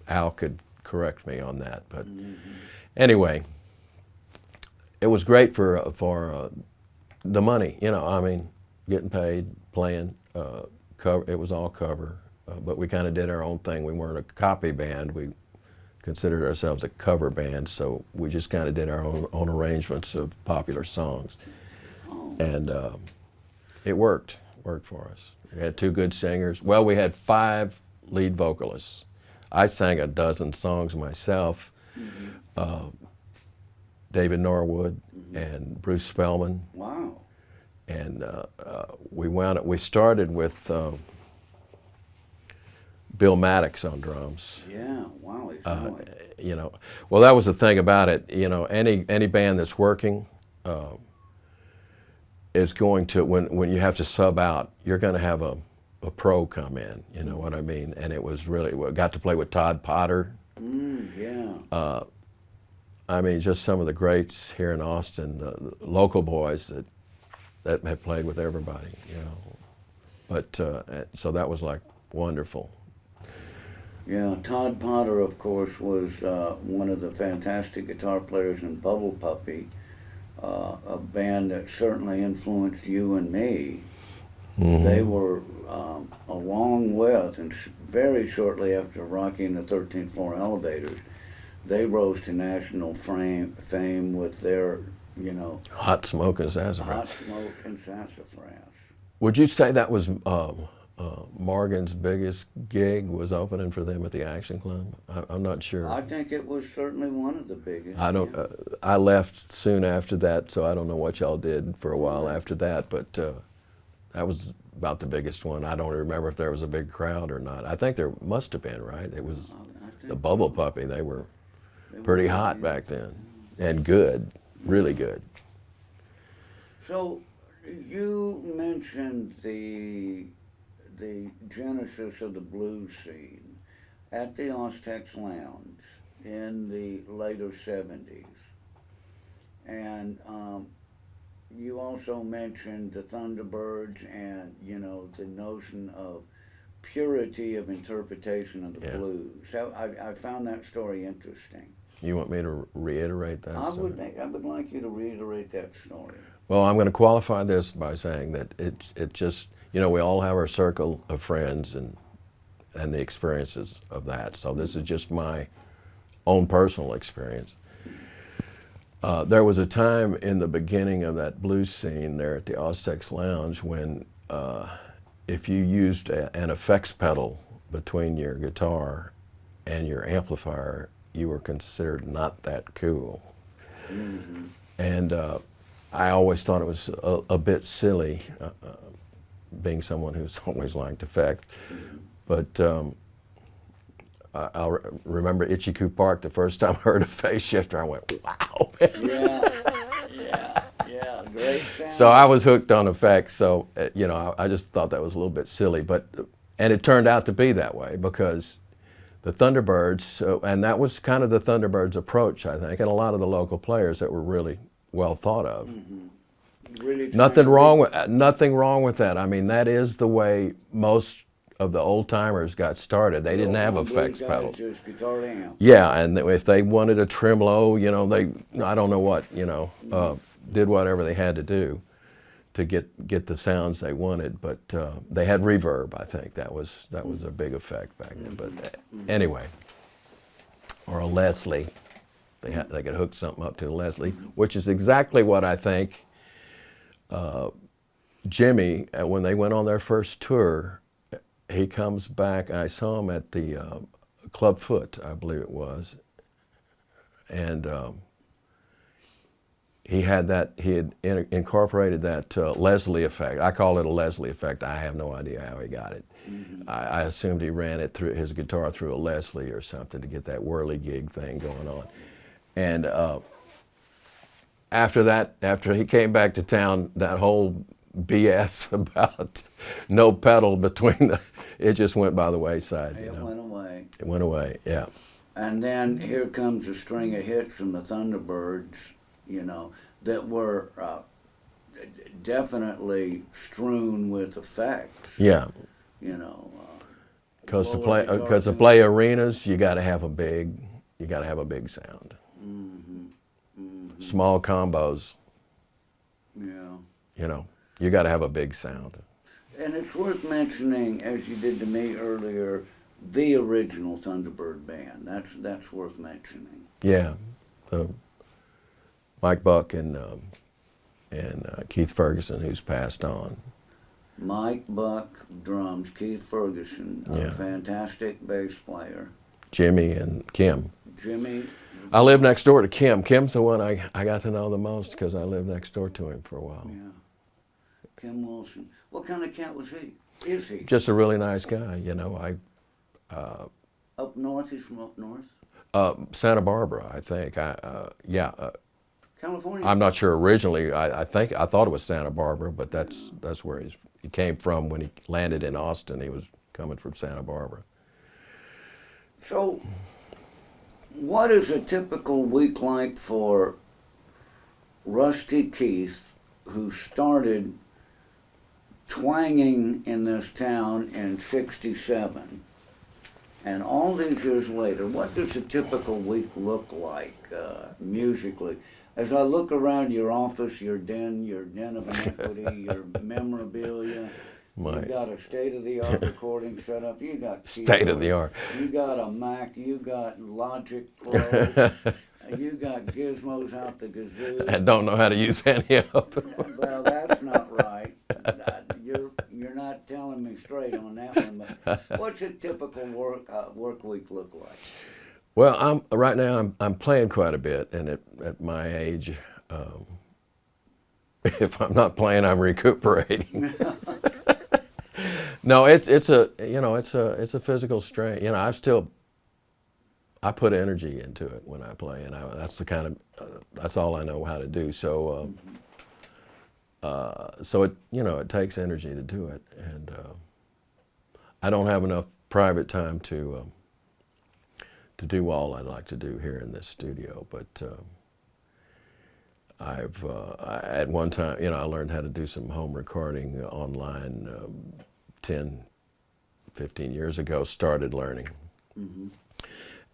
Al could correct me on that. But anyway, it was great for the money. You know, I mean, getting paid, playing, cover. It was all cover. But we kind of did our own thing. We weren't a copy band. We considered ourselves a cover band, so we just kind of did our own arrangements of popular songs. And it worked for us. We had 2 good singers. Well, we had 5 lead vocalists. I sang a dozen songs myself. David Norwood and Bruce Spellman. Wow. And we started with Bill Maddox on drums. Yeah, wow. He's really. You know, well, that was the thing about it. You know, any band that's working is going to, when you have to sub out, you're going to have a pro come in. You know what I mean? And it was really, we got to play with Todd Potter. Yeah. I mean, just some of the greats here in Austin, the local boys that have played with everybody. You know, but so that was like wonderful. Yeah, Todd Potter, of course, was one of the fantastic guitar players in Bubble Puppy, a band that certainly influenced you and me. They were, along with, and very shortly after rocking the 13th Floor Elevators, they rose to national fame with their, you know, Hot Smoke and Sassafras. Hot Smoke and Sassafras. Would you say that was Morgan's biggest gig, was opening for them at the Action Club? I'm not sure. I think it was certainly one of the biggest. I don't. yeah. I left soon after that, so I don't know what y'all did for a while after that. But that was about the biggest one. I don't remember if there was a big crowd or not. I think there must have been, right? It was I think the Bubble Puppy. They were they pretty were, hot yeah. back then, and good, really good. So you mentioned the genesis of the blues scene at the Oztex Lounge in the later 70s. And you also mentioned the Thunderbirds and, you know, the notion of purity of interpretation of the Yeah. blues. So I found that story interesting. You want me to reiterate that? I would like you to reiterate that story. Well, I'm going to qualify this by saying that it just, you know, we all have our circle of friends and the experiences of that. So this is just my own personal experience. There was a time in the beginning of that blues scene there at the Oztex Lounge when if you used an effects pedal between your guitar and your amplifier, you were considered not that cool. And I always thought it was a bit silly, being someone who's always liked effects. But I'll remember Itchy-Coo Park, the first time I heard a phase shifter, I went, wow. Yeah, great sound. So I was hooked on effects, so you know, I just thought that was a little bit silly, and it turned out to be that way because the Thunderbirds, and that was kind of the Thunderbirds' approach, I think, and a lot of the local players that were really well thought of. Really trying Nothing to wrong with nothing wrong with that. I mean, that is the way most of the old timers got started. They didn't have blues effects guys pedals. Just guitar amp. Yeah, and if they wanted a tremolo, you know, I don't know what, did whatever they had to do to get the sounds they wanted. But they had reverb. I think that was a big effect back then. But anyway, or a Leslie, they could hook something up to a Leslie, which is exactly what I think. Jimmy, when they went on their first tour, he comes back. I saw him at the Club Foot, I believe it was, and he had incorporated that Leslie effect. I call it a Leslie effect. I have no idea how he got it. I assumed he ran it through his guitar through a Leslie or something to get that whirligig thing going on. And after he came back to town, that whole BS about no pedal between it just went by the wayside. It went away. It went away, yeah. And then here comes a string of hits from the Thunderbirds, that were definitely strewn with effects. Yeah, because to play arenas, you got to have a big sound. Small combos, Yeah. You got to have a big sound. And it's worth mentioning, as you did to me earlier, the original Thunderbird band. That's worth mentioning. Yeah, Mike Buck and Keith Ferguson, who's passed on. Mike Buck, drums, Keith Ferguson, a Yeah. fantastic bass player. Jimmy and Kim. Jimmy, I live next door to Kim. Kim's the one I got to know the most because I lived next door to him for a while. yeah. Kim Wilson. What kind of cat was he? Is he? Just a really nice guy, Up north? He's from up north? Santa Barbara, I think. California? I'm not sure originally. I thought it was Santa Barbara, but that's where he came from when he landed in Austin. He was coming from Santa Barbara. So, what is a typical week like for Rusty Keith, who started twanging in this town in '67, and all these years later, what does a typical week look like musically? As I look around your office, your den of iniquity, your memorabilia, you got a state-of-the-art recording setup. You got State-of-the-art. You got a Mac. You got Logic Pro. You got gizmos out the gazoo. I don't know how to use any of them. Well, that's not right. You're not telling me straight on that one. But what's a typical work week look like? Well, right now I'm playing quite a bit, and at my age, if I'm not playing, I'm recuperating. No, it's a physical strain. I put energy into it when I play, and that's all I know how to do. So it takes energy to do it, and I don't have enough private time to do all I'd like to do here in this studio. But at one time, I learned how to do some home recording online 10, 15 years ago, started learning.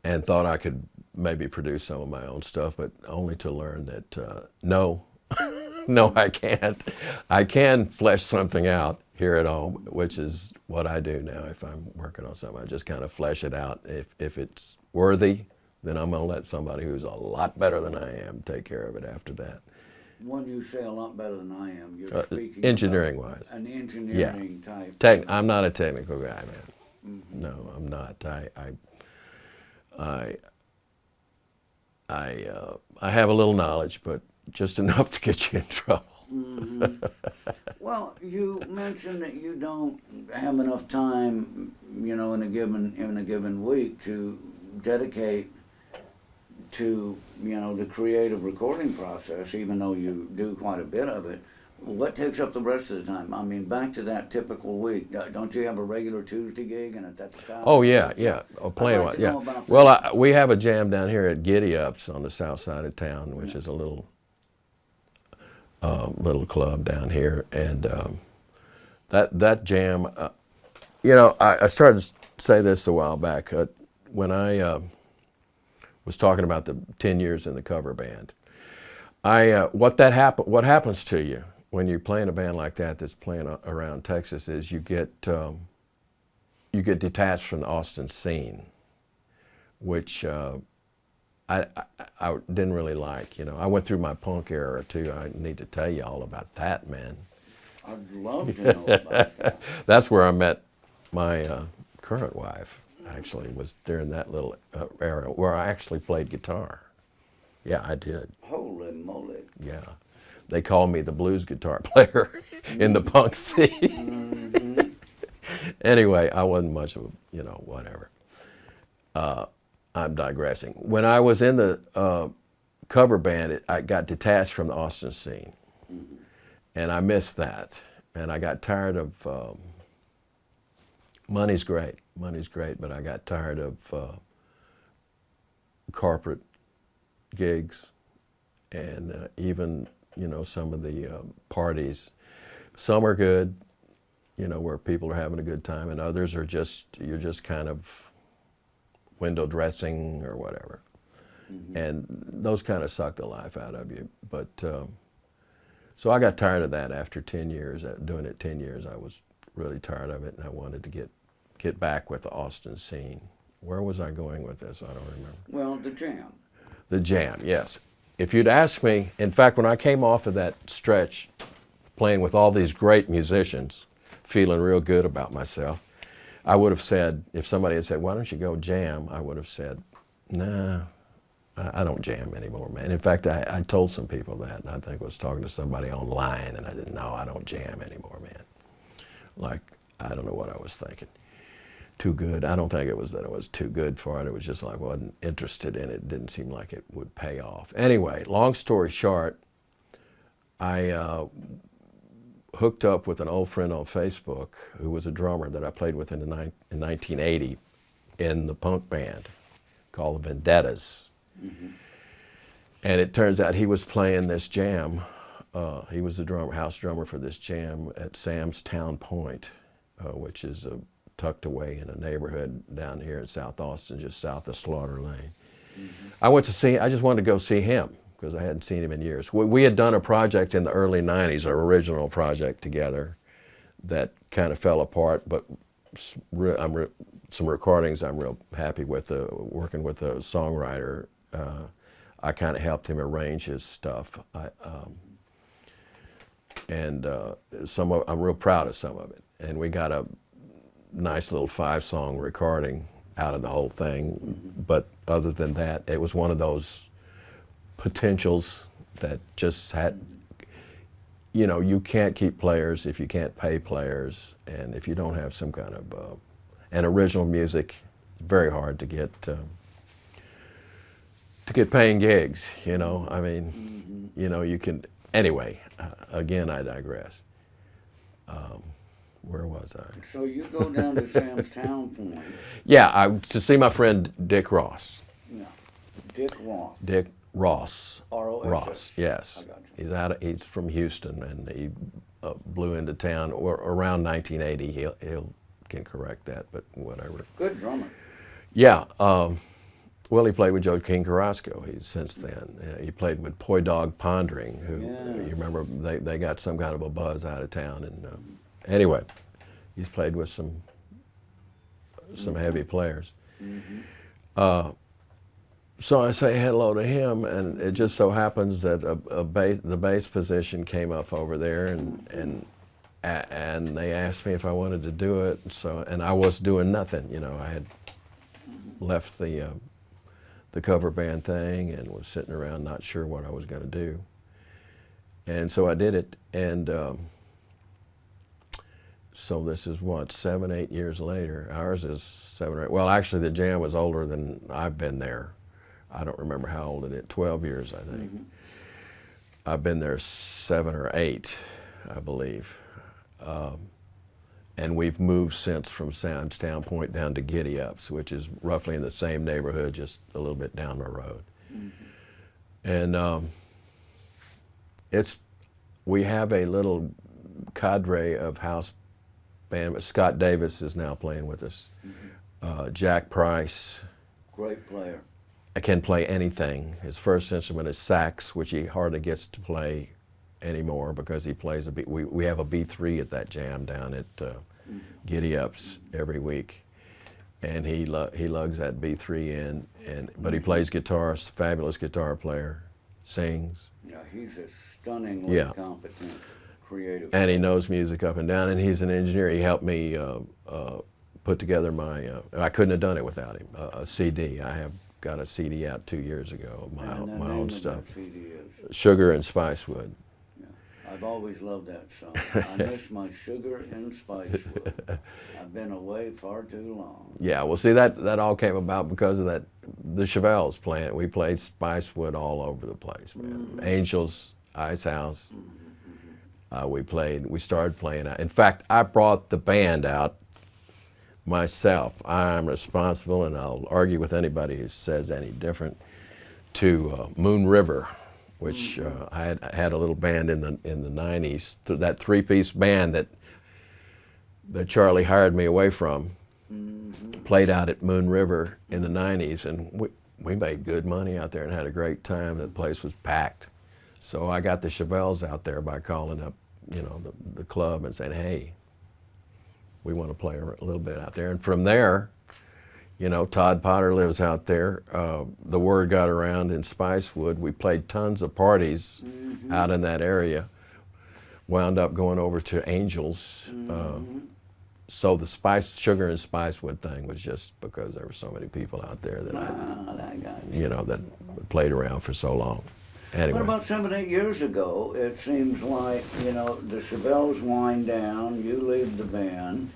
And thought I could maybe produce some of my own stuff, but only to learn that no, I can't. I can flesh something out here at home, which is what I do now. If I'm working on something, I just kind of flesh it out. If it's worthy, then I'm going to let somebody who's a lot better than I am take care of it after that. When you say a lot better than I am, you're speaking engineering-wise. An engineering type. I'm not a technical guy, man. No, I'm not. I have a little knowledge, but just enough to get you in trouble. Well, you mentioned that you don't have enough time, in a given week to dedicate to, the creative recording process, even though you do quite a bit of it. What takes up the rest of the time? I mean, back to that typical week. Don't you have a regular Tuesday gig and at that time? Oh yeah. Playing like to know about that. Well, we have a jam down here at Giddy Ups on the south side of town, which is a little little club down here, and that jam. You know, I started to say this a while back when I was talking about the 10 years in the cover band. What happens to you when you play in a band like that that's playing around Texas is you get detached from the Austin scene, which I didn't really like. You know, I went through my punk era too. I need to tell you all about that, man. I'd love to know about that. That's where I met my current wife. Actually, was during that little era where I actually played guitar. Yeah, I did. Holy moly. Yeah, they called me the blues guitar player in the punk scene. Anyway, I wasn't much of a, you know, whatever. I'm digressing. When I was in the cover band, I got detached from the Austin scene, and I missed that. And I got tired of money's great, but I got tired of corporate gigs, and even, you know, some of the parties. Some are good, you know, where people are having a good time, and others are you're just kind of window dressing or whatever. And those kind of suck the life out of you. But so I got tired of that after 10 years. Doing it 10 years, I was really tired of it, and I wanted to get back with the Austin scene. Where was I going with this? I don't remember. Well, the jam. The jam, yes. If you'd asked me, in fact, when I came off of that stretch playing with all these great musicians, feeling real good about myself, I would have said, if somebody had said, why don't you go jam? I would have said, nah, I don't jam anymore, man. In fact, I told some people that, and I think I was talking to somebody online, and I didn't know I don't jam anymore, man. Like, I don't know what I was thinking. Too good. I don't think it was that I was too good for it. It was just like I wasn't interested in it. It didn't seem like it would pay off. Anyway, long story short, I hooked up with an old friend on Facebook who was a drummer that I played with in 1980 in the punk band called the Vendettas. And it turns out he was playing this jam. He was the house drummer for this jam at Sam's Town Point, which is tucked away in a neighborhood down here in South Austin, just south of Slaughter Lane. I just wanted to go see him because I hadn't seen him in years. We had done a project in the early 90s, our original project together that kind of fell apart, but some recordings I'm real happy with, working with a songwriter. I kind of helped him arrange his stuff. I'm real proud of some of it. And we got a nice little 5-song recording out of the whole thing. But other than that, it was one of those potentials that just had, you know, you can't keep players if you can't pay players, and if you don't have some kind of, and original music, very hard to get paying gigs, you know. I mean, you know, you can, anyway, again, I digress. Where was I? So you go down to Sam's Town Point. Yeah, to see my friend Dick Ross. Yeah. Dick Ross. Dick Ross. R-O-S-S. Ross, yes. I got you. He's from Houston, and he blew into town around 1980. He'll can correct that, but whatever. Good drummer. Yeah. Well, he played with Joe King Carrasco. Since then, he played with Poi Dog Pondering, who you remember they got some kind of a buzz out of town. And anyway, he's played with some heavy players. So I say hello to him, and it just so happens that the bass position came up over there, and they asked me if I wanted to do it. And I was doing nothing, you know. I had left the cover band thing and was sitting around not sure what I was going to do. And so I did it, and so this is what, 7, 8 years later. Ours is 7 or 8. Well, actually, the jam was older than I've been there. I don't remember how old it is. 12 years, I think. I've been there 7 or 8, I believe. And we've moved since from Sam's Town Point down to Giddy Ups, which is roughly in the same neighborhood, just a little bit down the road. And we have a little cadre of house band. Scott Davis is now playing with us. Jack Price Great player. can play anything. His first instrument is sax, which he hardly gets to play anymore because he plays we have a B3 at that jam down at Giddy Ups every week, and he lugs that B3 in. But he plays guitar, fabulous guitar player, sings. Yeah, he's a stunningly Yeah. competent, creative. And he knows music up and down, and he's an engineer. He helped me put together my, I couldn't have done it without him, a CD. I have got a CD out 2 years ago, And the my name own of stuff. that CD is, Sugar and Spicewood. I've always loved that song. I miss my sugar and Spicewood. I've been away far too long. Yeah, well, see, that all came about because of the Chevelles playing. We played Spicewood all over the place, man. Angels, Ice House. We started playing out. In fact, I brought the band out myself. I'm responsible, and I'll argue with anybody who says any different, to Moon River, which I had a little band in the 90s, that three-piece band that Charlie hired me away from. Played out at Moon River in the 90s, and we made good money out there and had a great time. The place was packed. So I got the Chevelles out there by calling up, the club and saying, hey, we want to play a little bit out there. And from there, Todd Potter lives out there. The word got around in Spicewood. We played tons of parties out in that area. Wound up going over to Angels. So the Sugar and Spicewood thing was just because there were so many people out there that that played around for so long. Anyway. What about 7, 8 years ago? It seems like, the Chevelles wind down, you leave the band.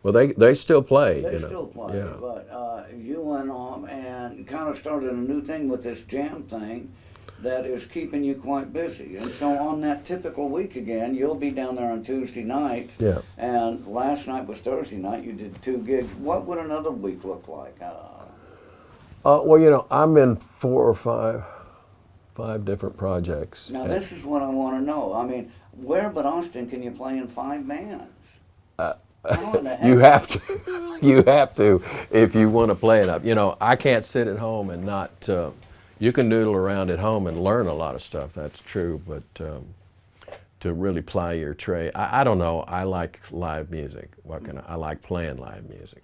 Well, they still play. They still play, Yeah. but you went on and kind of started a new thing with this jam thing that is keeping you quite busy. And so on that typical week again, you'll be down there on Tuesday night. Yeah. And last night was Thursday night. You did 2 gigs. What would another week look like? Well, I'm in 4 or 5 different projects. Now, this is what I want to know. I mean, where but Austin can you play in 5 bands? How in the heck? You have to. You have to if you want to play it up. I can't sit at home and not. You can noodle around at home and learn a lot of stuff. That's true, but to really ply your trade, I don't know. I like live music. I like playing live music.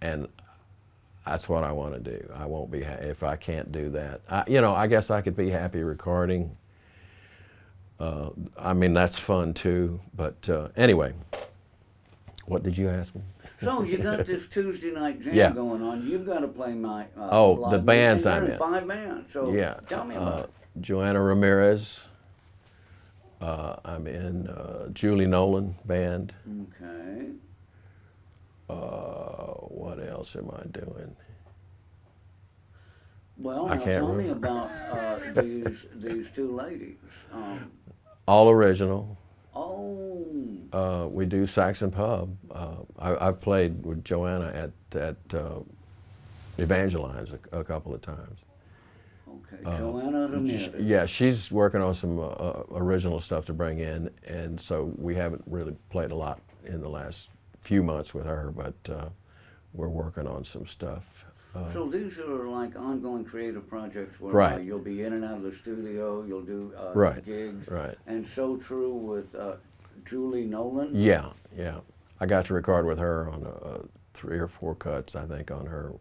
And that's what I want to do. I won't be if I can't do that. I guess I could be happy recording. That's fun too. But anyway, what did you ask me? So you got this Tuesday night jam Yeah. going on. You've got to play my The live bands music. I'm You're in. 5 bands. So Yeah. tell me about it. Joanna Ramirez. I'm in Julie Nolan band. Okay. What else am I doing? Well, I now can't tell me remember. about these 2 ladies. All original. Oh, We do Saxon Pub. I've played with Joanna at Evangelines a couple of times. okay. Joanna Ramirez. Yeah, she's working on some original stuff to bring in, and so we haven't really played a lot in the last few months with her, but we're working on some stuff. So these are like ongoing creative projects where Right. you'll be in and out of the studio, you'll do Right, gigs. right. And so true with Julie Nolan. Yeah. I got to record with her on 3 or 4 cuts, I think, on her,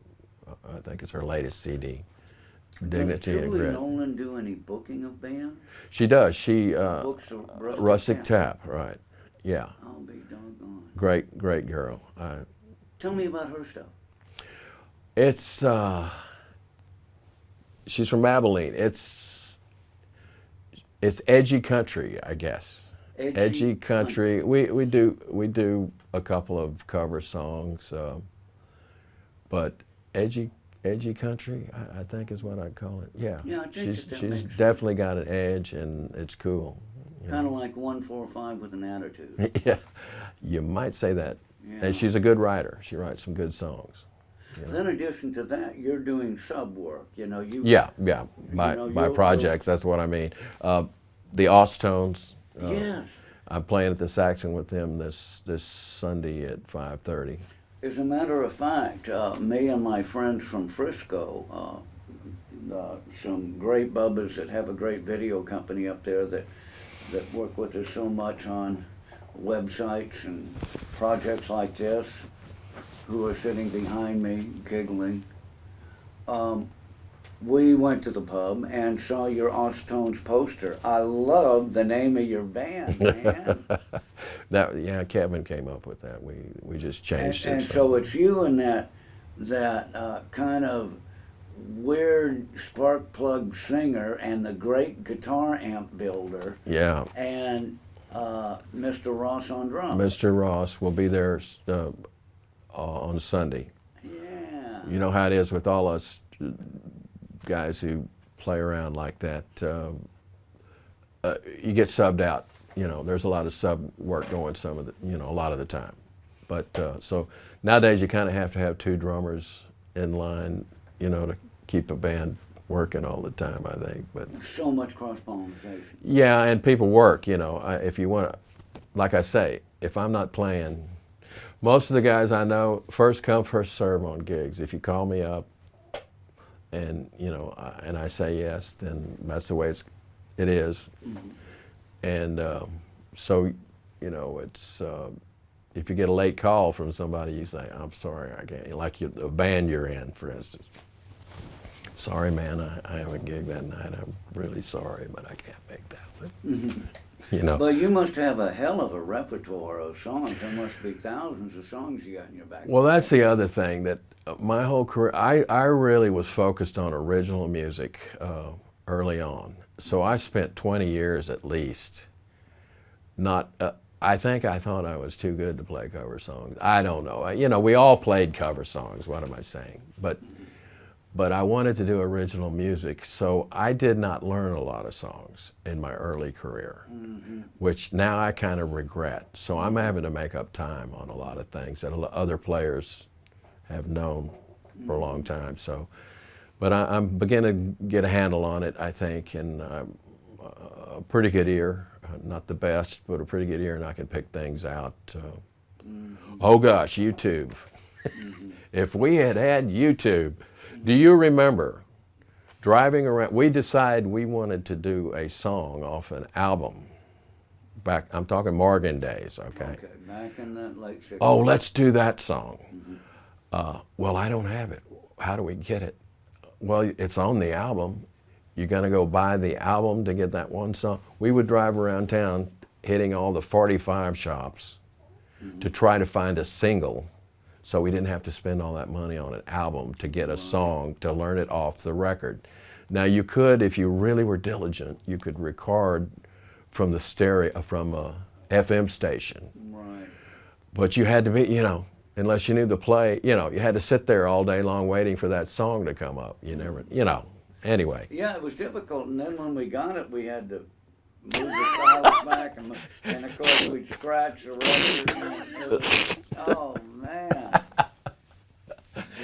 I think it's her latest CD, Dignity Does and Julie Grit. Nolan do any booking of bands? She does. She, Books of Rustic Tap, right. Yeah. I'll be doggone. Great girl. Tell me about her stuff. It's, she's from Abilene. It's edgy country, I guess. Edgy country. We do a couple of cover songs, but edgy country, I think is what I'd call it. Yeah. Yeah, I think she's that makes sense. definitely got an edge, and it's cool. Kind of like 145 with an attitude. Yeah, you might say that. Yeah. And she's a good writer. She writes some good songs. In addition to that, you're doing sub work. You know, you Yeah. By know, by you'll- projects, that's what I mean. The Ostones. Yes. I'm playing at the Saxon with them this Sunday at 5:30. As a matter of fact, me and my friends from Frisco, some great bubbas that have a great video company up there that work with us so much on websites and projects like this, who are sitting behind me giggling. We went to the pub and saw your Ostones poster. I love the name of your band, man. Kevin came up with that. We just changed And it. so it's you and that kind of weird spark plug singer and the great guitar amp builder Yeah. and Mr. Ross on drums. Mr. Ross will be there on Sunday. Yeah. You know how it is with all us guys who play around like that. You get subbed out. You know, there's a lot of sub work going a lot of the time. But so nowadays you kind of have to have two drummers in line, to keep a band working all the time, I think. But So much cross-pollination. yeah, and people work, if you want to, like I say, if I'm not playing, most of the guys I know, first come, first serve on gigs. If you call me up and, and I say yes, then that's the way it is. Mm-hmm. And so, it's, if you get a late call from somebody, you say, I'm sorry, I can't, like the band you're in, for instance. Sorry, man, I have a gig that night. I'm really sorry, but I can't make that one. Mm-hmm. But you must have a hell of a repertoire of songs. There must be thousands of songs you got in your back. Well, that's the other thing, that my whole career, I really was focused on original music early on. So I spent 20 years at least I thought I was too good to play cover songs. I don't know. We all played cover songs, what am I saying? But I wanted to do original music, so I did not learn a lot of songs in my early career, which now I kind of regret. So I'm having to make up time on a lot of things that other players have known for a long time. So, but I'm beginning to get a handle on it, I think, and I'm a pretty good ear. Not the best, but a pretty good ear, and I can pick things out. Oh gosh, YouTube. If we had YouTube. Do you remember driving around? We decided we wanted to do a song off an album. I'm talking Morgan days, okay? Okay, back in the late 60s. Oh, let's do that song. Well, I don't have it. How do we get it? Well, it's on the album. You're going to go buy the album to get that one song? We would drive around town hitting all the 45 shops to try to find a single, so we didn't have to spend all that money on an album to get a song, to learn it off the record. Now you could, if you really were diligent, you could record from the stereo, from a FM station. Right. But you had to be, unless you knew the play, you had to sit there all day long waiting for that song to come up. You never, anyway. Yeah, it was difficult, and then when we got it, we had to move the stylus back, and of course we'd scratch the record. Oh man,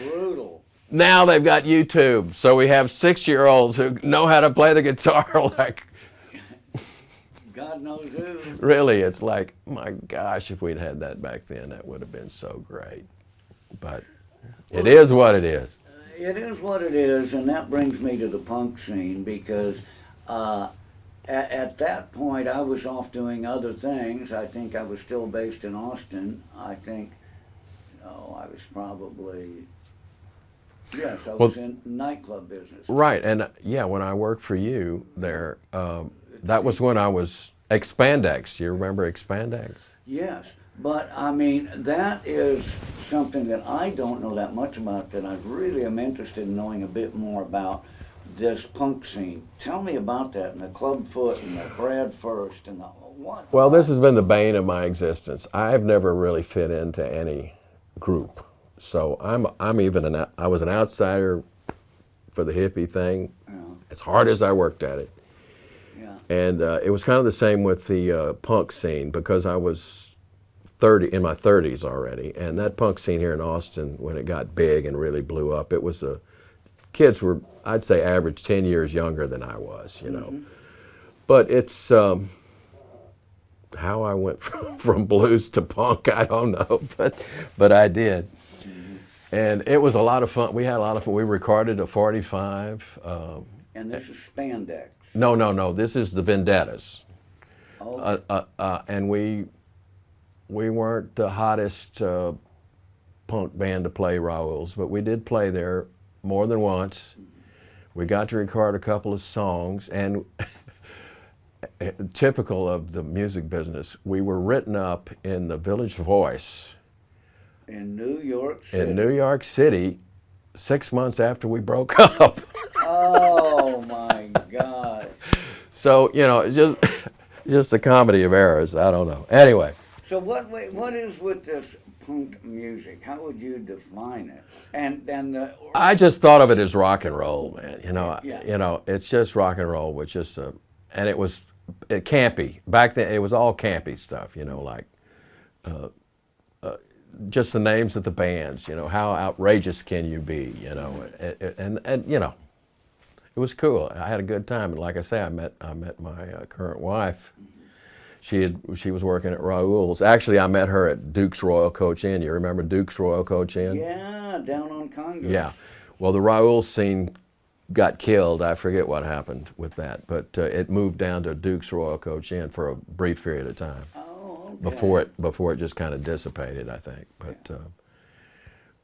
brutal. Now they've got YouTube, so we have 6-year-olds who know how to play the guitar like, God knows who. really, it's like, my gosh, if we'd had that back then, that would have been so great. But it is what it is. It is what it is, and that brings me to the punk scene, because at that point I was off doing other things. I think I was still based in Austin. I think, I was probably, yes, I was in nightclub business. Right, and when I worked for you there, that was when I was Expandex. You remember Expandex? Yes, but I mean, that is something that I don't know that much about, that I really am interested in knowing a bit more about, this punk scene. Tell me about that, and the Clubfoot, and the Brad First, and the what? Well, this has been the bane of my existence. I've never really fit into any group. So I was an outsider for the hippie thing, as hard as I worked at it. Yeah. And it was kind of the same with the punk scene, because I was in my 30s already, and that punk scene here in Austin, when it got big and really blew up, it was kids were, I'd say, average 10 years younger than I was, you know. But it's how I went from blues to punk, I don't know, but I did. And it was a lot of fun. We had a lot of fun. We recorded a 45. And this is spandex. No. This is the Vendettas. Oh, And we weren't the hottest punk band to play Raoul's, but we did play there more than once. We got to record a couple of songs, and typical of the music business, we were written up in the Village Voice in New York City. in New York City 6 months after we broke up. Oh my God. So, you know, it's just a comedy of errors. I don't know. Anyway. So what is with this punk music? How would you define it? And then I just thought of it as rock and roll, man. Yeah. You know, it's just rock and roll, which is and it was campy. Back then, it was all campy stuff. You know, like just the names of the bands. You know, how outrageous can you be? You know, and you know, it was cool. I had a good time, and like I say, I met my current wife. She was working at Raoul's. Actually, I met her at Duke's Royal Coach Inn. You remember Duke's Royal Coach Inn? yeah, down on Congress. Yeah. Well, the Raoul scene got killed. I forget what happened with that, but it moved down to Duke's Royal Coach Inn for a brief period of time Oh, okay. before it just kind of dissipated, I think.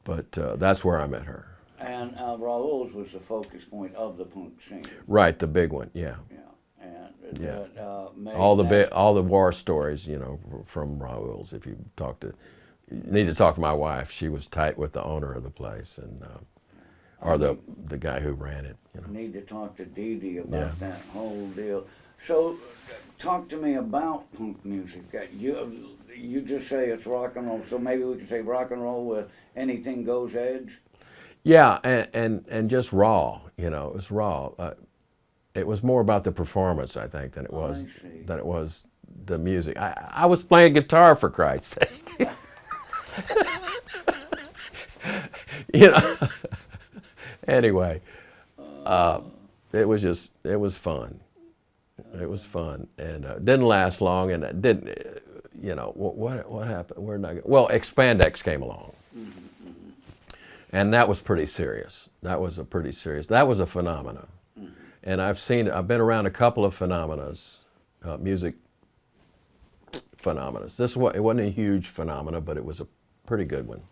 But that's where I met her. And Raoul's was the focus point of the punk scene. Right, the big one. Yeah. Yeah. And Yeah. made All that- the war stories, you know, from Raoul's. If you need to talk to my wife. She was tight with the owner of the place, and or the guy who ran it. You know. Need to talk to Dee Dee about Yeah. that whole deal. So, talk to me about punk music. You just say it's rock and roll, so maybe we could say rock and roll with anything goes edge. Yeah, and just raw. You know, it was raw. It was more about the performance, I think, than it was see. the music. I was playing guitar, for Christ's sake. You know. Anyway, it was fun. It was fun, and it didn't last long, and it didn't. You know what happened? Well, Expandex came along, and that was pretty serious. That was a phenomenon. And I've been around a couple of phenomenas, music phenomena. It wasn't a huge phenomena, but it was a pretty good one.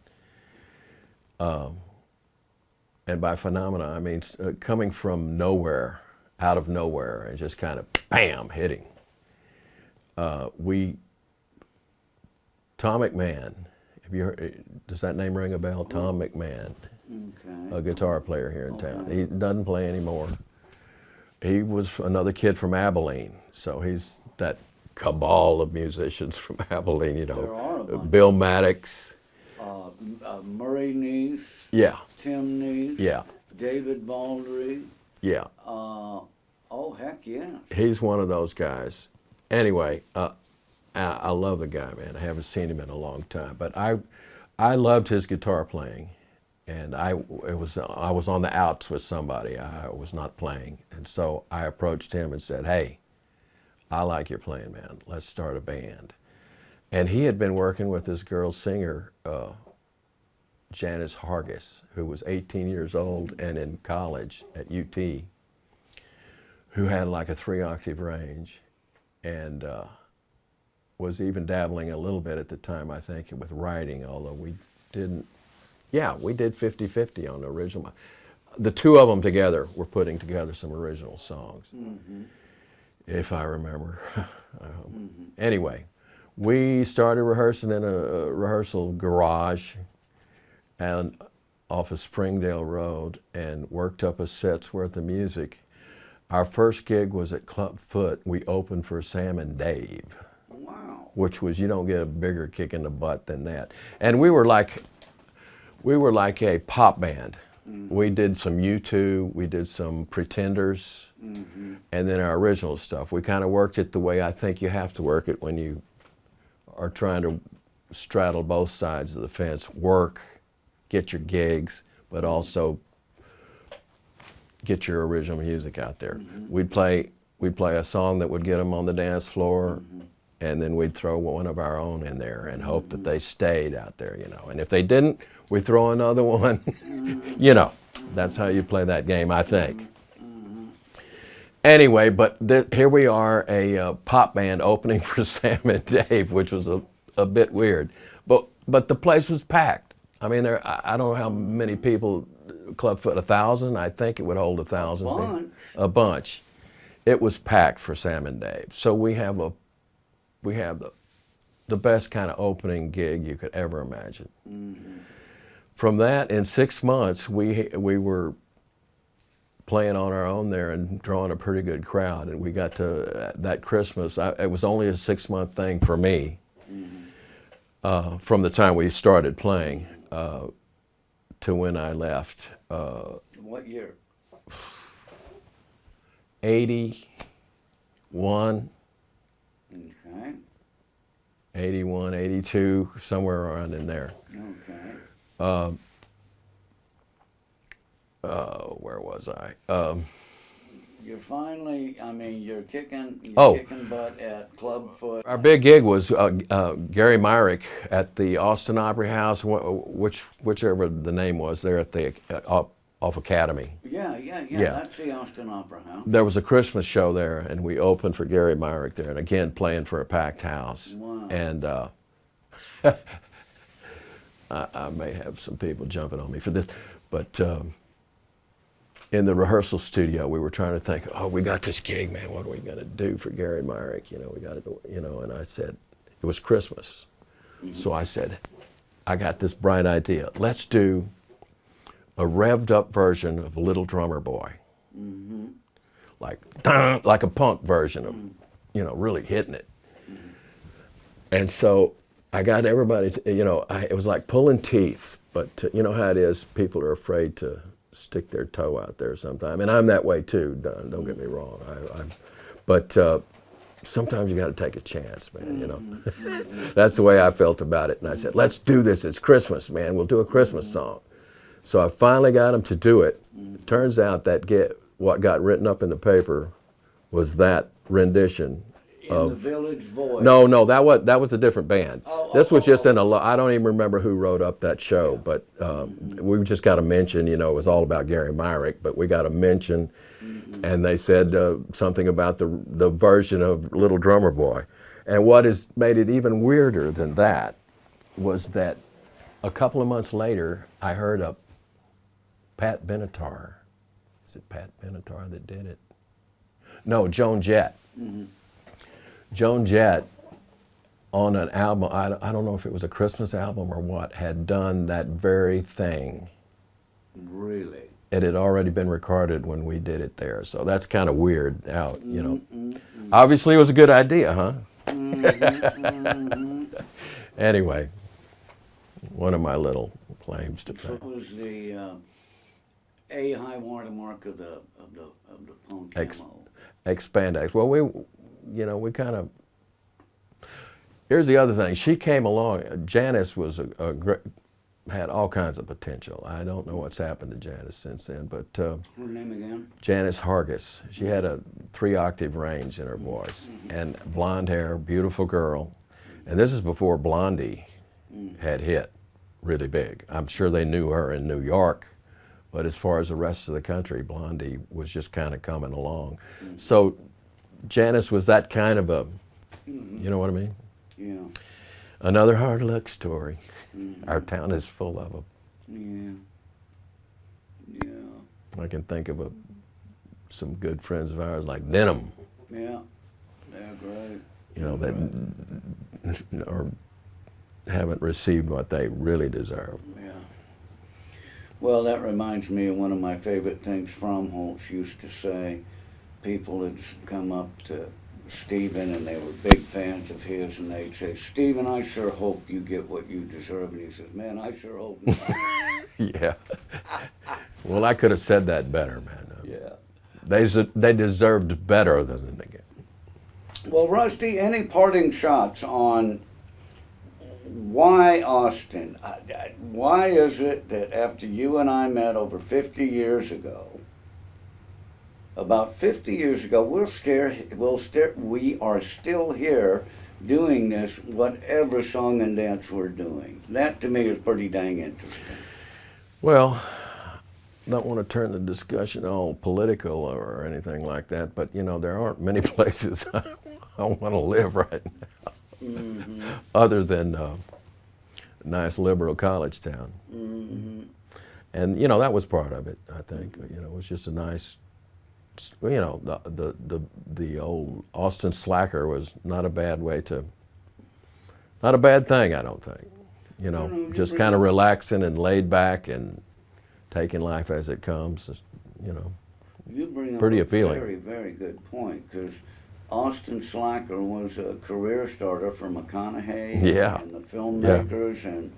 And by phenomena, I mean coming from nowhere, out of nowhere, and just kind of bam, hitting. Tom McMahon, have you heard, does that name ring a bell? Tom McMahon, Okay. a guitar player here in town. He doesn't play anymore. He was another kid from Abilene, so he's that cabal of musicians from Abilene, you There are a know. bunch. Bill Maddox, Murray Neese, yeah, Tim Neese, yeah, David Baldry. yeah. Oh, heck yes. He's one of those guys. Anyway, I love the guy, man. I haven't seen him in a long time, but I loved his guitar playing, and I was on the outs with somebody. I was not playing, and so I approached him and said, "Hey, I like your playing, man. Let's start a band." And he had been working with this girl singer, Janice Hargis, who was 18 years old and in college at UT, who had like a 3-octave range, and was even dabbling a little bit at the time, I think, with writing, although we didn't. Yeah, we did 50-50 on the original. The two of them together were putting together some original songs, if I remember. Anyway, we started rehearsing in a rehearsal garage and off of Springdale Road, and worked up a set's worth of music. Our first gig was at Club Foot. We opened for Sam and Dave, Wow. which was, you don't get a bigger kick in the butt than that. And we were like a pop band. We did some U2, we did some Pretenders, and then our original stuff. We kind of worked it the way I think you have to work it when you are trying to straddle both sides of the fence, work, get your gigs, but also get your original music out there. We'd play a song that would get them on the dance floor, and then we'd throw one of our own in there and hope that they stayed out there, you know. And if they didn't, we'd throw another one. You know, that's how you play that game, I think. Anyway, but here we are, a pop band opening for Sam and Dave, which was a bit weird. But the place was packed. I mean, I don't know how many people, Clubfoot, 1,000? I think it would hold 1,000 people. A bunch. It was packed for Sam and Dave. So we have the best kind of opening gig you could ever imagine. From that, in 6 months, we were playing on our own there and drawing a pretty good crowd. And we got to that Christmas. It was only a 6-month thing for me. From the time we started playing to when I left. What year? 81, Okay. 81, 82, somewhere around in there. Okay. Where was I? You're finally, I mean, you're kicking Oh. butt at Clubfoot. Our big gig was Gary Myrick at the Austin Opry House, whichever the name was, there at the off Academy. Yeah. Yeah. That's the Austin Opera House. There was a Christmas show there, and we opened for Gary Myrick there, and again playing for a packed house. Wow. And I may have some people jumping on me for this, but in the rehearsal studio, we were trying to think, oh, we got this gig, man. What are we going to do for Gary Myrick? You know, we got to, you know. And I said, it was Christmas, so I said, I got this bright idea. Let's do a revved up version of Little Drummer Boy, like a punk version of, you know, really hitting it. And so I got everybody to, you know, it was like pulling teeth, but you know how it is. People are afraid to stick their toe out there sometime, and I'm that way too. Don't get me wrong. But sometimes you got to take a chance, man. You know, that's the way I felt about it. And I said, let's do this. It's Christmas, man. We'll do a Christmas song. So I finally got them to do it. Turns out that what got written up in the paper was that rendition. In the Village Voice. No, that was a different band. This was just in I don't even remember who wrote up that show, but we just got a mention, you know, it was all about Gary Myrick, but we got a mention, and they said something about the version of Little Drummer Boy. And what has made it even weirder than that was that a couple of months later, I heard a Pat Benatar. Is it Pat Benatar that did it? No, Joan Jett. Joan Jett, on an album, I don't know if it was a Christmas album or what, had done that very thing. Really? It had already been recorded when we did it there, so that's kind of weird. How, you know, obviously it was a good idea, huh? Anyway, one of my little claims to fame. It was the a high watermark of the punk camo. Expandex. Well, we kind of. Here's the other thing. She came along. Janice was a great, had all kinds of potential. I don't know what's happened to Janice since then, but Her name again? Janice Hargis. She had a 3-octave range in her voice, and blonde hair, beautiful girl. And this is before Blondie had hit really big. I'm sure they knew her in New York, but as far as the rest of the country, Blondie was just kind of coming along. So Janice was that kind of a, you know what I mean? Yeah. Another hard luck story. Our town is full of them. Yeah. I can think of some good friends of ours like Denham, Yeah. They're great. you know, that or haven't received what they really deserve. Yeah. Well, that reminds me of one of my favorite things Fromholtz used to say. People had come up to Stephen and they were big fans of his, and they'd say, "Stephen, I sure hope you get what you deserve." And he says, "Man, I sure hope not." Yeah. Well, I could have said that better, man. Yeah. They deserved better than they get. Well, Rusty, any parting shots on why Austin? Why is it that after you and I met over 50 years ago, about 50 years ago, we are still here doing this, whatever song and dance we're doing? That to me is pretty dang interesting. Well, don't want to turn the discussion all political or anything like that, but you know, there aren't many places I want to live right now, other than a nice liberal college town. And you know, that was part of it. I think you know, it was just a nice, you know, the old Austin slacker was not a bad thing. I don't think. You know, just kind of relaxing and laid back and taking life as it comes, you know. You bring Pretty up appealing. a very, very good point, because Austin Slacker was a career starter for McConaughey Yeah. and the filmmakers, and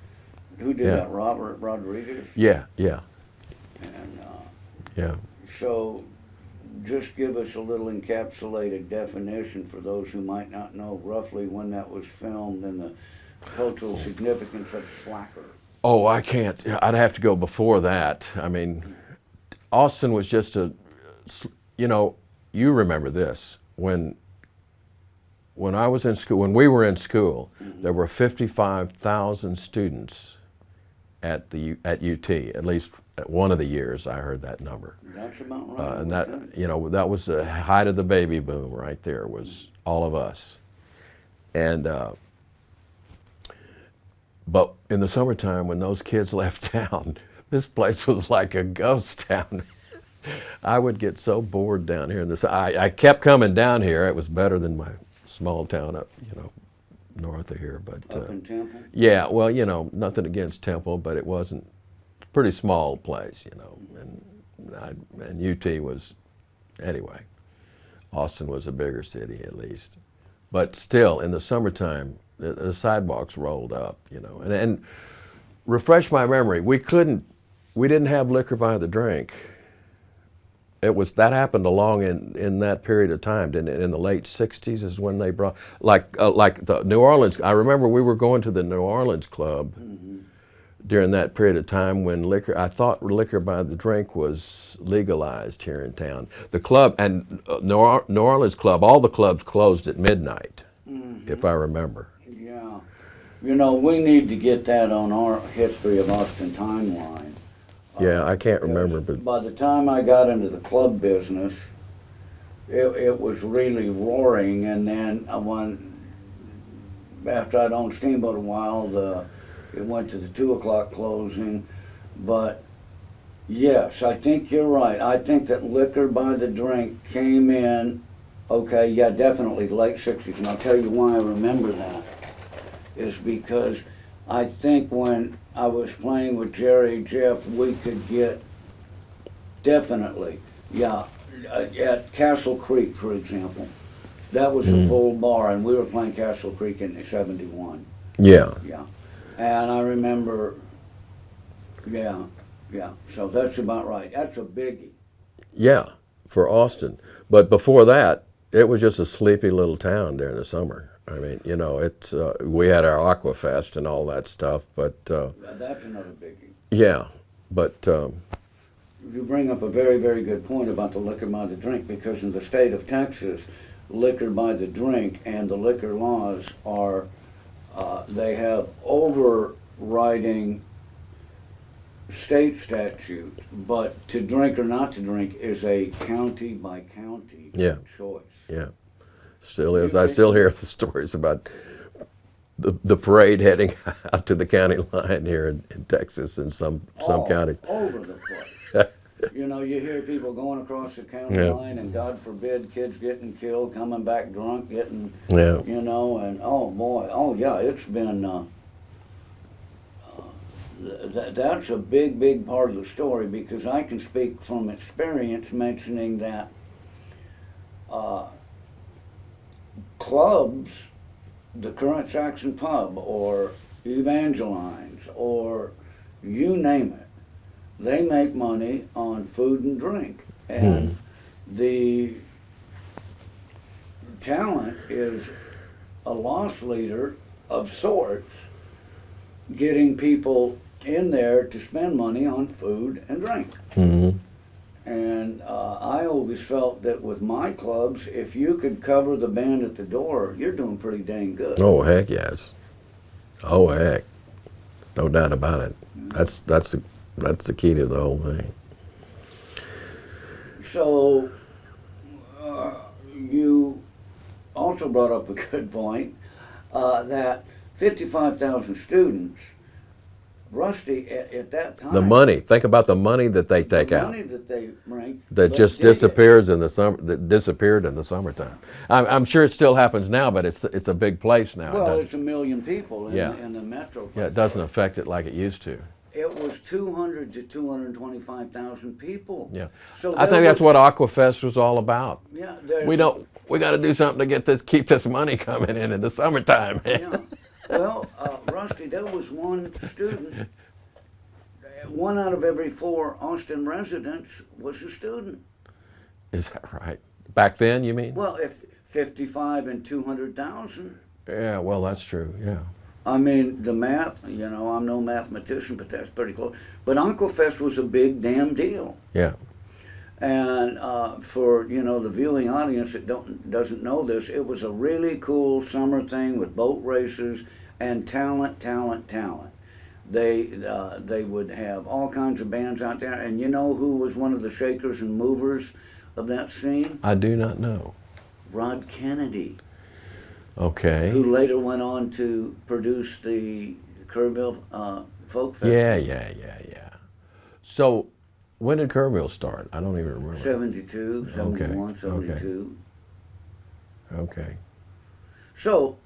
who did Yeah. that? Robert Rodriguez? Yeah. And Yeah. so just give us a little encapsulated definition for those who might not know roughly when that was filmed and the cultural significance of Slacker. Oh, I can't. I'd have to go before that. I mean, Austin was just you know, you remember this. When I was in school, when we were in school, there were 55,000 students at UT. At least at one of the years I heard that number. That's about right. And that, you know, that was the height of the baby boom right there, was all of us. And but in the summertime, when those kids left town, this place was like a ghost town. I would get so bored down here in this. I kept coming down here. It was better than my small town up, you know, north of here. But Up in Temple? yeah, well, you know, nothing against Temple, but it wasn't. It's a pretty small place, you know, and UT was, anyway. Austin was a bigger city at least, but still in the summertime, the sidewalks rolled up, you know, and refresh my memory. We didn't have liquor by the drink. That happened along in that period of time, didn't it? In the late '60s is when they brought, like the New Orleans. I remember we were going to the New Orleans club during that period of time when I thought liquor by the drink was legalized here in town. The club and New Orleans club, all the clubs closed at midnight, if I remember. Yeah. You know, we need to get that on our History of Austin timeline. Yeah, I can't remember, but By the time I got into the club business, it was really roaring, and then after I'd owned Steamboat a while, it went to the 2 o'clock closing. But yes, I think you're right. I think that liquor by the drink came in, okay, yeah, definitely the late 60s, and I'll tell you why I remember that, is because I think when I was playing with Jerry Jeff, we could get, definitely, yeah, at Castle Creek, for example. That was a full bar, and we were playing Castle Creek in '71. yeah. Yeah. And I remember, yeah, so that's about right. That's a biggie. Yeah, for Austin. But before that, it was just a sleepy little town during the summer. I mean, you know, we had our Aquafest and all that stuff, but That's another biggie. yeah, but You bring up a very, very good point about the liquor by the drink, because in the state of Texas, liquor by the drink and the liquor laws are, they have overriding state statute, but to drink or not to drink is a county by county Yeah. choice. yeah, still is. I still hear the stories about the parade heading out to the county line here in Texas and some All counties. over the place. You know, you hear people going across the county Yeah. line, and God forbid, kids getting killed, coming back drunk, getting, Yeah. you know, and oh boy, oh yeah, it's been, that's a big, big part of the story, because I can speak from experience mentioning that clubs, the Current Saxon Pub or Evangeline's or you name it, they make money on food and drink. And the talent is a loss leader of sorts, getting people in there to spend money on food and drink. Hmm. And I always felt that with my clubs, if you could cover the band at the door, you're doing pretty dang good. Oh heck yes. Oh heck, no doubt about it. That's the key to the whole thing. So you also brought up a good point that 55,000 students, Rusty at that time. The money. Think about the money that they take the out. money that they make That but just dig it. disappears in the summer. That disappeared in the summertime. I'm sure it still happens now, but it's a big place now. Well, it it's 1 million people in, Yeah. in the metro. yeah, it doesn't affect it like it used to. It was 200 to 225,000 people. Yeah, So I there think that's was- what Aquafest was all about. Yeah, there's- We got to do something to get this, keep this money coming in the summertime. Yeah. Well, Rusty, there was one student. 1 out of every 4 Austin residents was a student. Is that right? Back then, you mean? Well, if 55 and 200,000. Yeah, well, that's true. Yeah. I mean, the math, I'm no mathematician, but that's pretty close. But Aquafest was a big damn deal. Yeah. And for, the viewing audience that doesn't know this, it was a really cool summer thing with boat races and talent. They would have all kinds of bands out there. And you know who was one of the shakers and movers of that scene? I do not know. Rod Kennedy, Okay. who later went on to produce the Kerrville Folk Festival. Yeah. So, when did Kerrville start? I don't even remember. 72, 71, Okay, 72. Okay. So,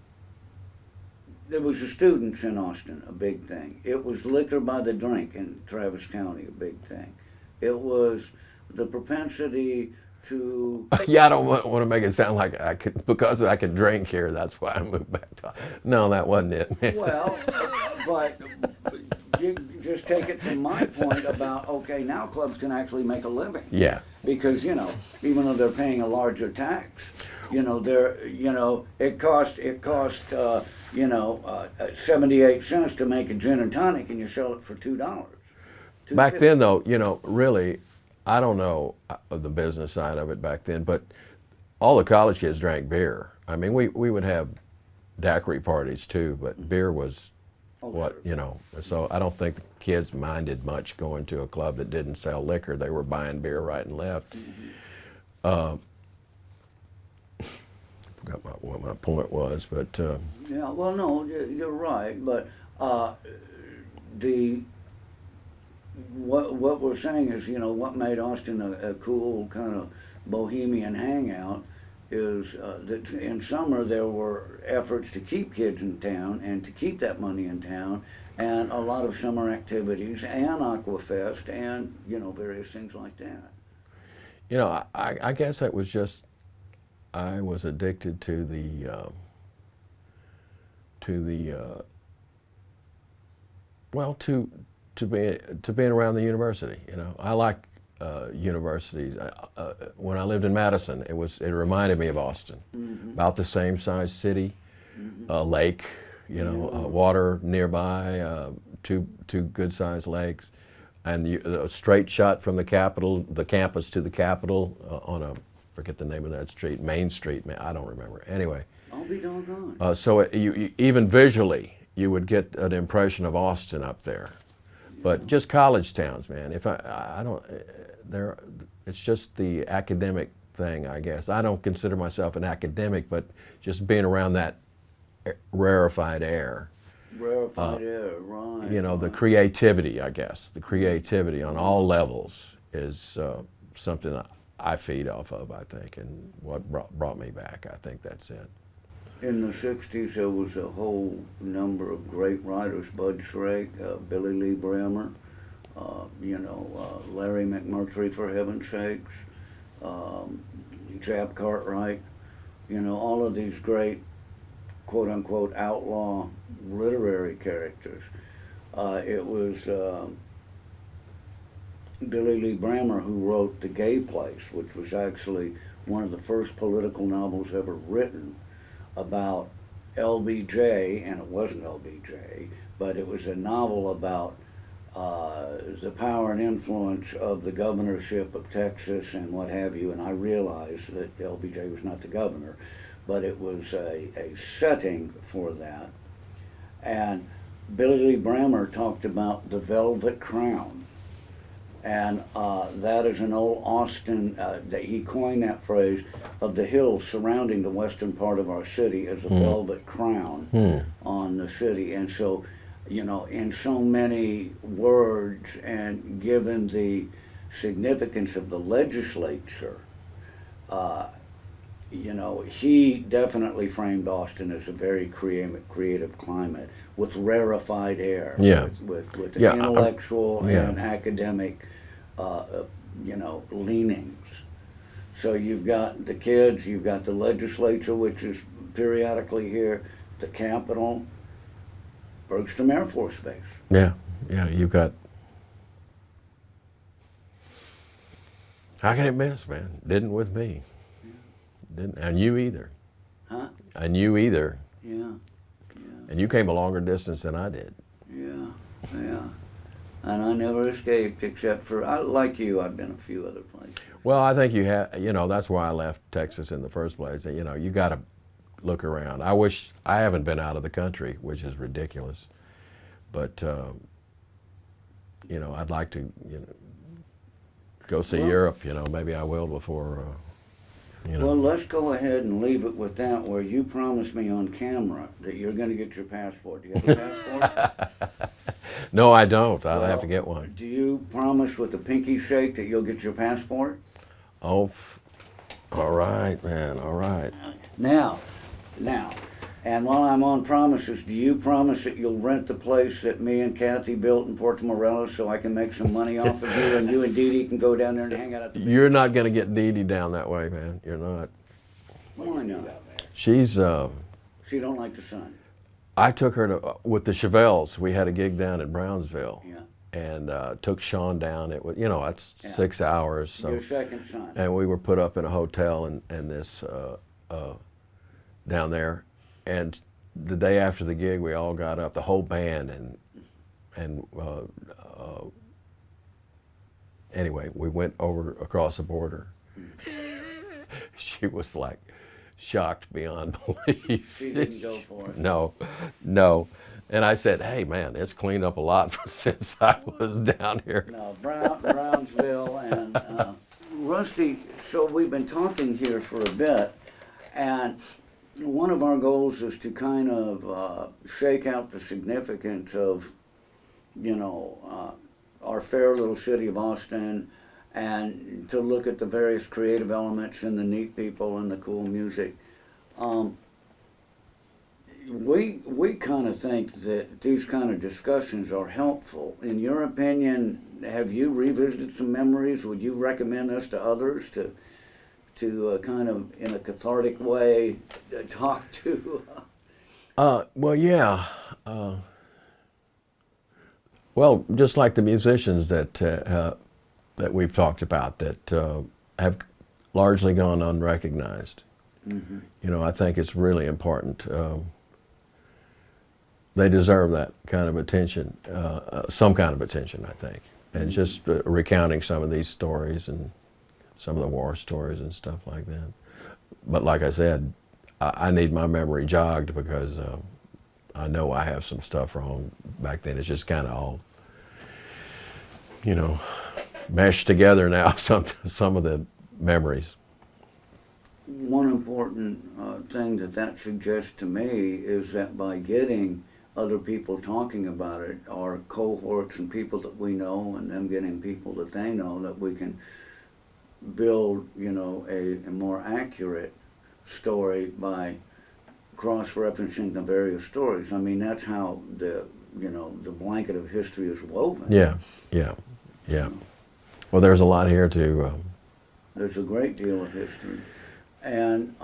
there was the students in Austin, a big thing. It was liquor by the drink in Travis County, a big thing. It was the propensity to... Yeah, I don't want to make it sound like because I could drink here, that's why I moved back to. No, that wasn't it. Well, but you just take it from my point about, okay, now clubs can actually make a living. Yeah. Because, even though they're paying a larger tax, it cost 78 cents to make a gin and tonic, and you sell it for $2. Back $2.50. then, though, really, I don't know the business side of it back then, but all the college kids drank beer. I mean, we would have daiquiri parties too, but beer was what, So I don't think the kids minded much going to a club that didn't sell liquor. They were buying beer right and left. Forgot what my point was, but Yeah, well, no, you're right, but what we're saying is, what made Austin a cool kind of bohemian hangout is that in summer there were efforts to keep kids in town and to keep that money in town, and a lot of summer activities and Aquafest and various things like that. I guess it was just I was addicted to being around the university. I like universities. When I lived in Madison, it reminded me of Austin. Mm-hmm. About the same size city, lake, water nearby, two good sized lakes, and a straight shot from the campus to the Capitol on forget the name of that street, Main Street. I don't remember. Anyway. I'll be doggone. So you even visually, you would get an impression of Austin up there. But just college towns, man. If I don't, it's just the academic thing, I guess. I don't consider myself an academic, but just being around that rarefied air. Rarefied air, right. The creativity, I guess. The creativity on all levels is something I feed off of, I think, and what brought me back. I think that's it. In the 60s, there was a whole number of great writers, Bud Shrake, Billy Lee Bremer, Larry McMurtry, for heaven's sakes, Jab Cartwright, all of these great, quote-unquote, outlaw literary characters. It was Billy Lee Bremer who wrote The Gay Place, which was actually one of the first political novels ever written about LBJ, and it wasn't LBJ, but it was a novel about the power and influence of the governorship of Texas and what have you, and I realized that LBJ was not the governor, but it was a setting for that. And Billy Lee Brammer talked about the Velvet Crown, and that is an old Austin, that he coined that phrase, of the hills surrounding the western part of our city as a velvet crown on the city. And so, you know, in so many words, and given the significance of the legislature, you know, he definitely framed Austin as a very creative climate with rarefied air, Yeah. with Yeah, intellectual yeah. and academic, you know, leanings. So you've got the kids, you've got the legislature, which is periodically here, the Capitol, Bergstrom Air Force Base. Yeah, yeah, you've got. How can it miss, man? Didn't with me. Didn't, and you either. Huh? And you either. Yeah, And you came a longer distance than I did. yeah, yeah. And I never escaped, except for, like you, I've been a few other places. Well, I think you have. You know, that's why I left Texas in the first place. You know, you got to look around. I wish I haven't been out of the country, which is ridiculous. But you know, I'd like to, you know, go see Well- Europe. You know, maybe I will before. You know. Well, let's go ahead and leave it with that, where you promised me on camera that you're going to get your passport. Do you have a passport? No, I don't. I'll have Well, to get one. Do you promise with a pinky shake that you'll get your passport? Oh, all right, man. All right. Now, and while I'm on promises, do you promise that you'll rent the place that me and Kathy built in Puerto Morelos so I can make some money off of you, and you and Dee Dee can go down there and hang out at the beach? You're not going to get Dee Dee down that way, man. You're not. Why not? She's. She don't like the sun. I took her to with the Chevelles. We had a gig down in Brownsville, Yeah. and took Sean down. It was, you know, that's Yeah. 6 hours. So, Your second son. and we were put up in a hotel and this down there. And the day after the gig, we all got up, the whole band, and anyway, we went over across the border. She was like shocked beyond belief. She didn't go for it. No, no. And I said, hey, man, it's cleaned up a lot since I was down here. No, Brownsville and Rusty. So we've been talking here for a bit, and one of our goals is to kind of shake out the significance of, you know, our fair little city of Austin, and to look at the various creative elements and the neat people and the cool music. We kind of think that these kind of discussions are helpful. In your opinion, have you revisited some memories? Would you recommend this to others to kind of, in a cathartic way, talk to? Well, yeah. Well, just like the musicians that we've talked about that have largely gone unrecognized. Mm-hmm. You know, I think it's really important. They deserve that kind of attention, some kind of attention, I think. And just recounting some of these stories and some of the war stories and stuff like that. But like I said, I need my memory jogged because I know I have some stuff wrong back then. It's just kind of all, you know, meshed together now, some of the memories. One important thing that suggests to me is that by getting other people talking about it, our cohorts and people that we know, and them getting people that they know, that we can build, you know, a more accurate story by cross-referencing the various stories. I mean, that's how the blanket of history is woven. Yeah. Well, there's a lot here to. There's a great deal of history. And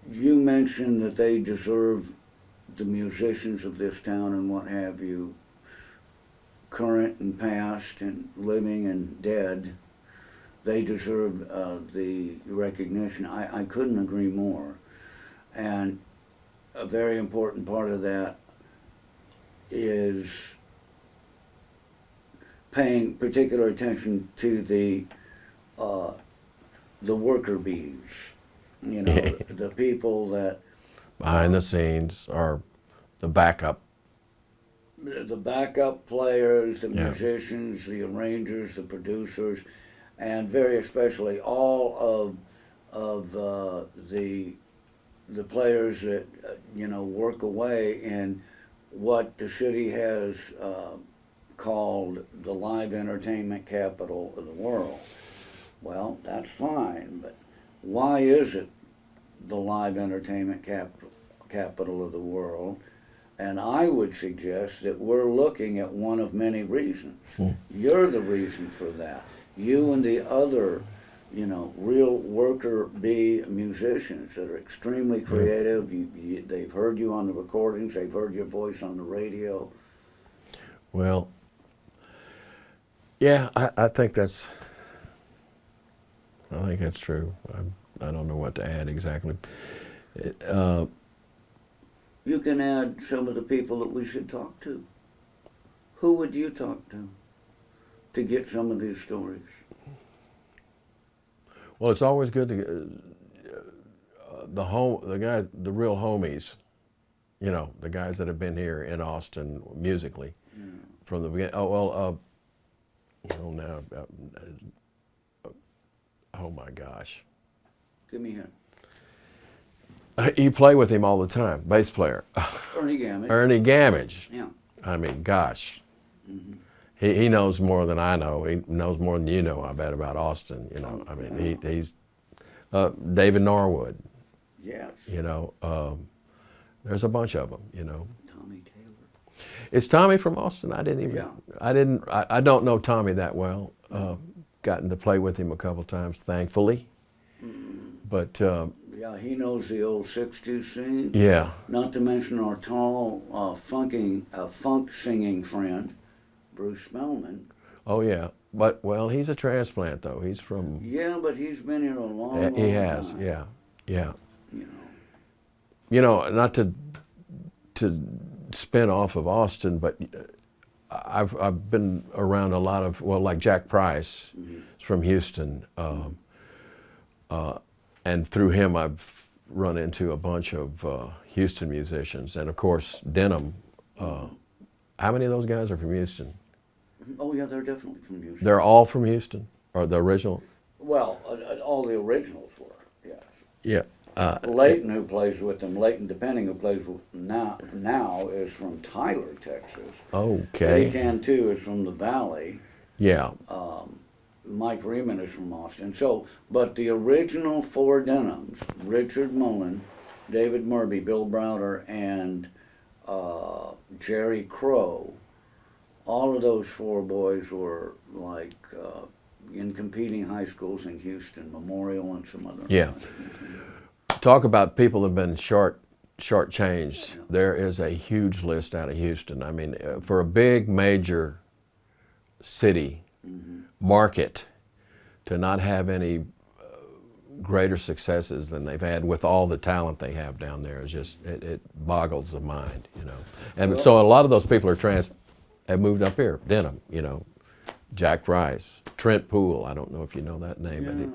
you mentioned that they deserve, the musicians of this town and what have you, current and past and living and dead, they deserve the recognition. I couldn't agree more. And a very important part of that is paying particular attention to the worker bees. You know, the people that Behind the scenes or the backup. the backup players, the Yeah. musicians, the arrangers, the producers, and very especially all of the players that work away in what the city has called the live entertainment capital of the world. Well, that's fine, but why is it the live entertainment capital of the world? And I would suggest that we're looking at one of many reasons. You're the reason for that. You and the other, real worker bee musicians that are extremely creative. They've heard you on the recordings. They've heard your voice on the radio. Well, yeah, I think that's true. I don't know what to add exactly. You can add some of the people that we should talk to. Who would you talk to get some of these stories? Well, it's always good to the real homies, the guys that have been here in Austin musically from the beginning. Oh my gosh. Give me here. You play with him all the time, bass player. Ernie Gamage. Ernie Gamage. Yeah. I mean, gosh. He knows more than I know. He knows more than you know, I bet, about Austin. I mean, he's David Norwood. Yes. There's a bunch of them. Tommy Taylor. Is Tommy from Austin? I didn't even. Yeah. I don't know Tommy that well. Gotten to play with him a couple times, thankfully. But Yeah, he knows the old 60s scene. yeah, Not to mention our tall, funk singing friend, Bruce Spellman. oh yeah. But he's a transplant though. He's from. Yeah, but he's been here a long He has. time. Yeah, yeah. You know. Not to spin off of Austin, but I've been around a lot of like Jack Price is from Houston, and through him I've run into a bunch of Houston musicians, and of course Denham. How many of those guys are from Houston? Oh yeah, they're definitely from Houston. They're all from Houston, or the original? Well, all the originals were. Yes. Yeah. Leighton, who plays with them, Leighton Depending, who plays with now is from Tyler, Texas. Okay. Eddie Cantu is from the Valley. Yeah. Mike Riemann is from Austin. So, but the original four Denhams, Richard Mullen, David Murby, Bill Browder, and Jerry Crow, all of those four boys were like in competing high schools in Houston, Memorial and some other. Yeah. Talk about people that have been shortchanged. There is a huge list out of Houston. I mean, for a big major city market to not have any greater successes than they've had with all the talent they have down there is just it boggles the mind, And so a lot of those people have moved up here. Denham, Jack Rice, Trent Poole. I don't know if you know that name, Yeah. but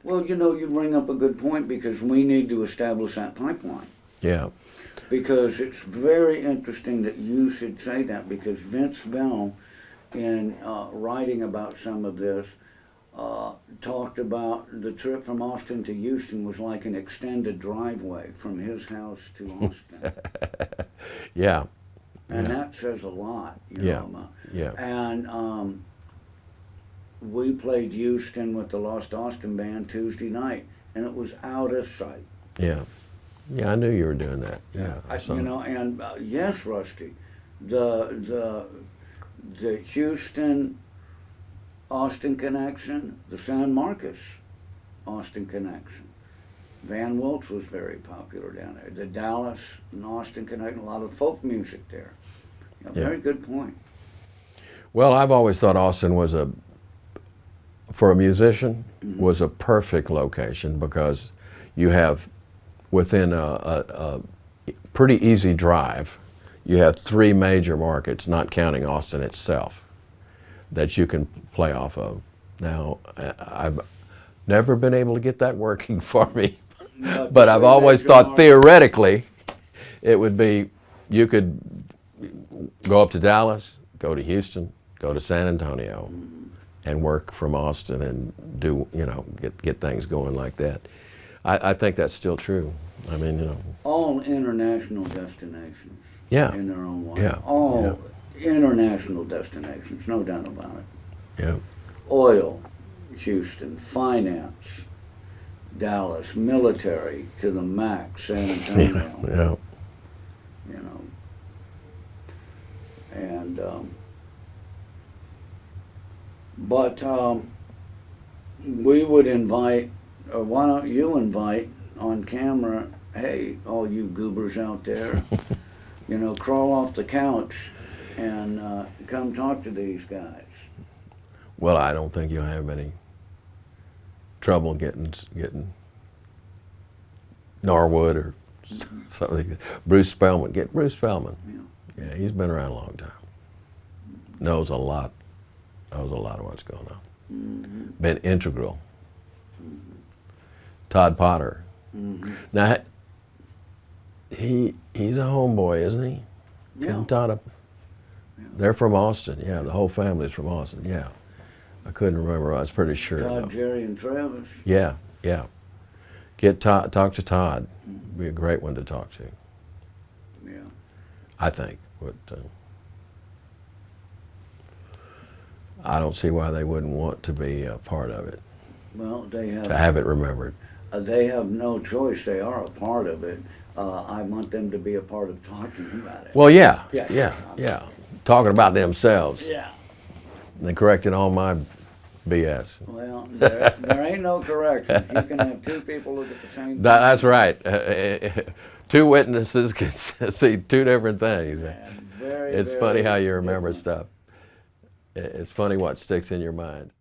Well, you bring up a good point because we need to establish that pipeline. yeah. Because it's very interesting that you should say that because Vince Bell, in writing about some of this, talked about the trip from Austin to Houston was like an extended driveway from his house to Austin. Yeah. And that says a lot, Yeah. Yeah. And we played Houston with the Lost Austin Band Tuesday night, and it was out of sight. Yeah. Yeah, I knew you were doing that. Yeah. I saw it. And yes, Rusty, the Houston Austin connection, the San Marcos Austin connection. Van Wiltz was very popular down there. The Dallas and Austin connection, a lot of folk music there. Very good point. Well, I've always thought Austin was for a musician, was a perfect location because you have within a pretty easy drive, you have 3 major markets, not counting Austin itself, that you can play off of. Now, I've never been able to get that working for me, but I've always thought theoretically it would be, you could go up to Dallas, go to Houston, go to San Antonio, and work from Austin and do, get things going like that. I think that's still true. I mean, All international destinations. Yeah. In their own way. Yeah. All international destinations, no doubt about it. yeah, Oil, Houston, finance, Dallas, military to the max, San Antonio. yeah. You know, and but we would invite, or why don't you invite on camera, hey, all you goobers out there, crawl off the couch and come talk to these guys. Well, I don't think you'll have any trouble getting Norwood or something. Bruce Spellman. Get Bruce Spellman. Yeah, he's been around a long time. Knows a lot of what's going on. Been integral. Todd Potter. Now, he's a homeboy, isn't he? Yeah. Todd, they're from Austin. Yeah, the whole family's from Austin. Yeah, I couldn't remember. I was pretty sure. Todd, though. Jerry, and Travis. Yeah, yeah. Get Todd, talk to Todd. Be a great one to talk to. Yeah. I think. But I don't see why they wouldn't want to be a part of it, Well, they to have it remembered. they have no choice. They are a part of it. I want them to be a part of talking about it. Well, yeah, Yeah. yeah. Talking about themselves. Yeah. And correcting all my BS. Well, there ain't no correction. You can have 2 people look at the same thing. That's right. 2 witnesses can see 2 different things. Man. And very, It's very funny how you remember different. stuff. It's funny what sticks in your mind.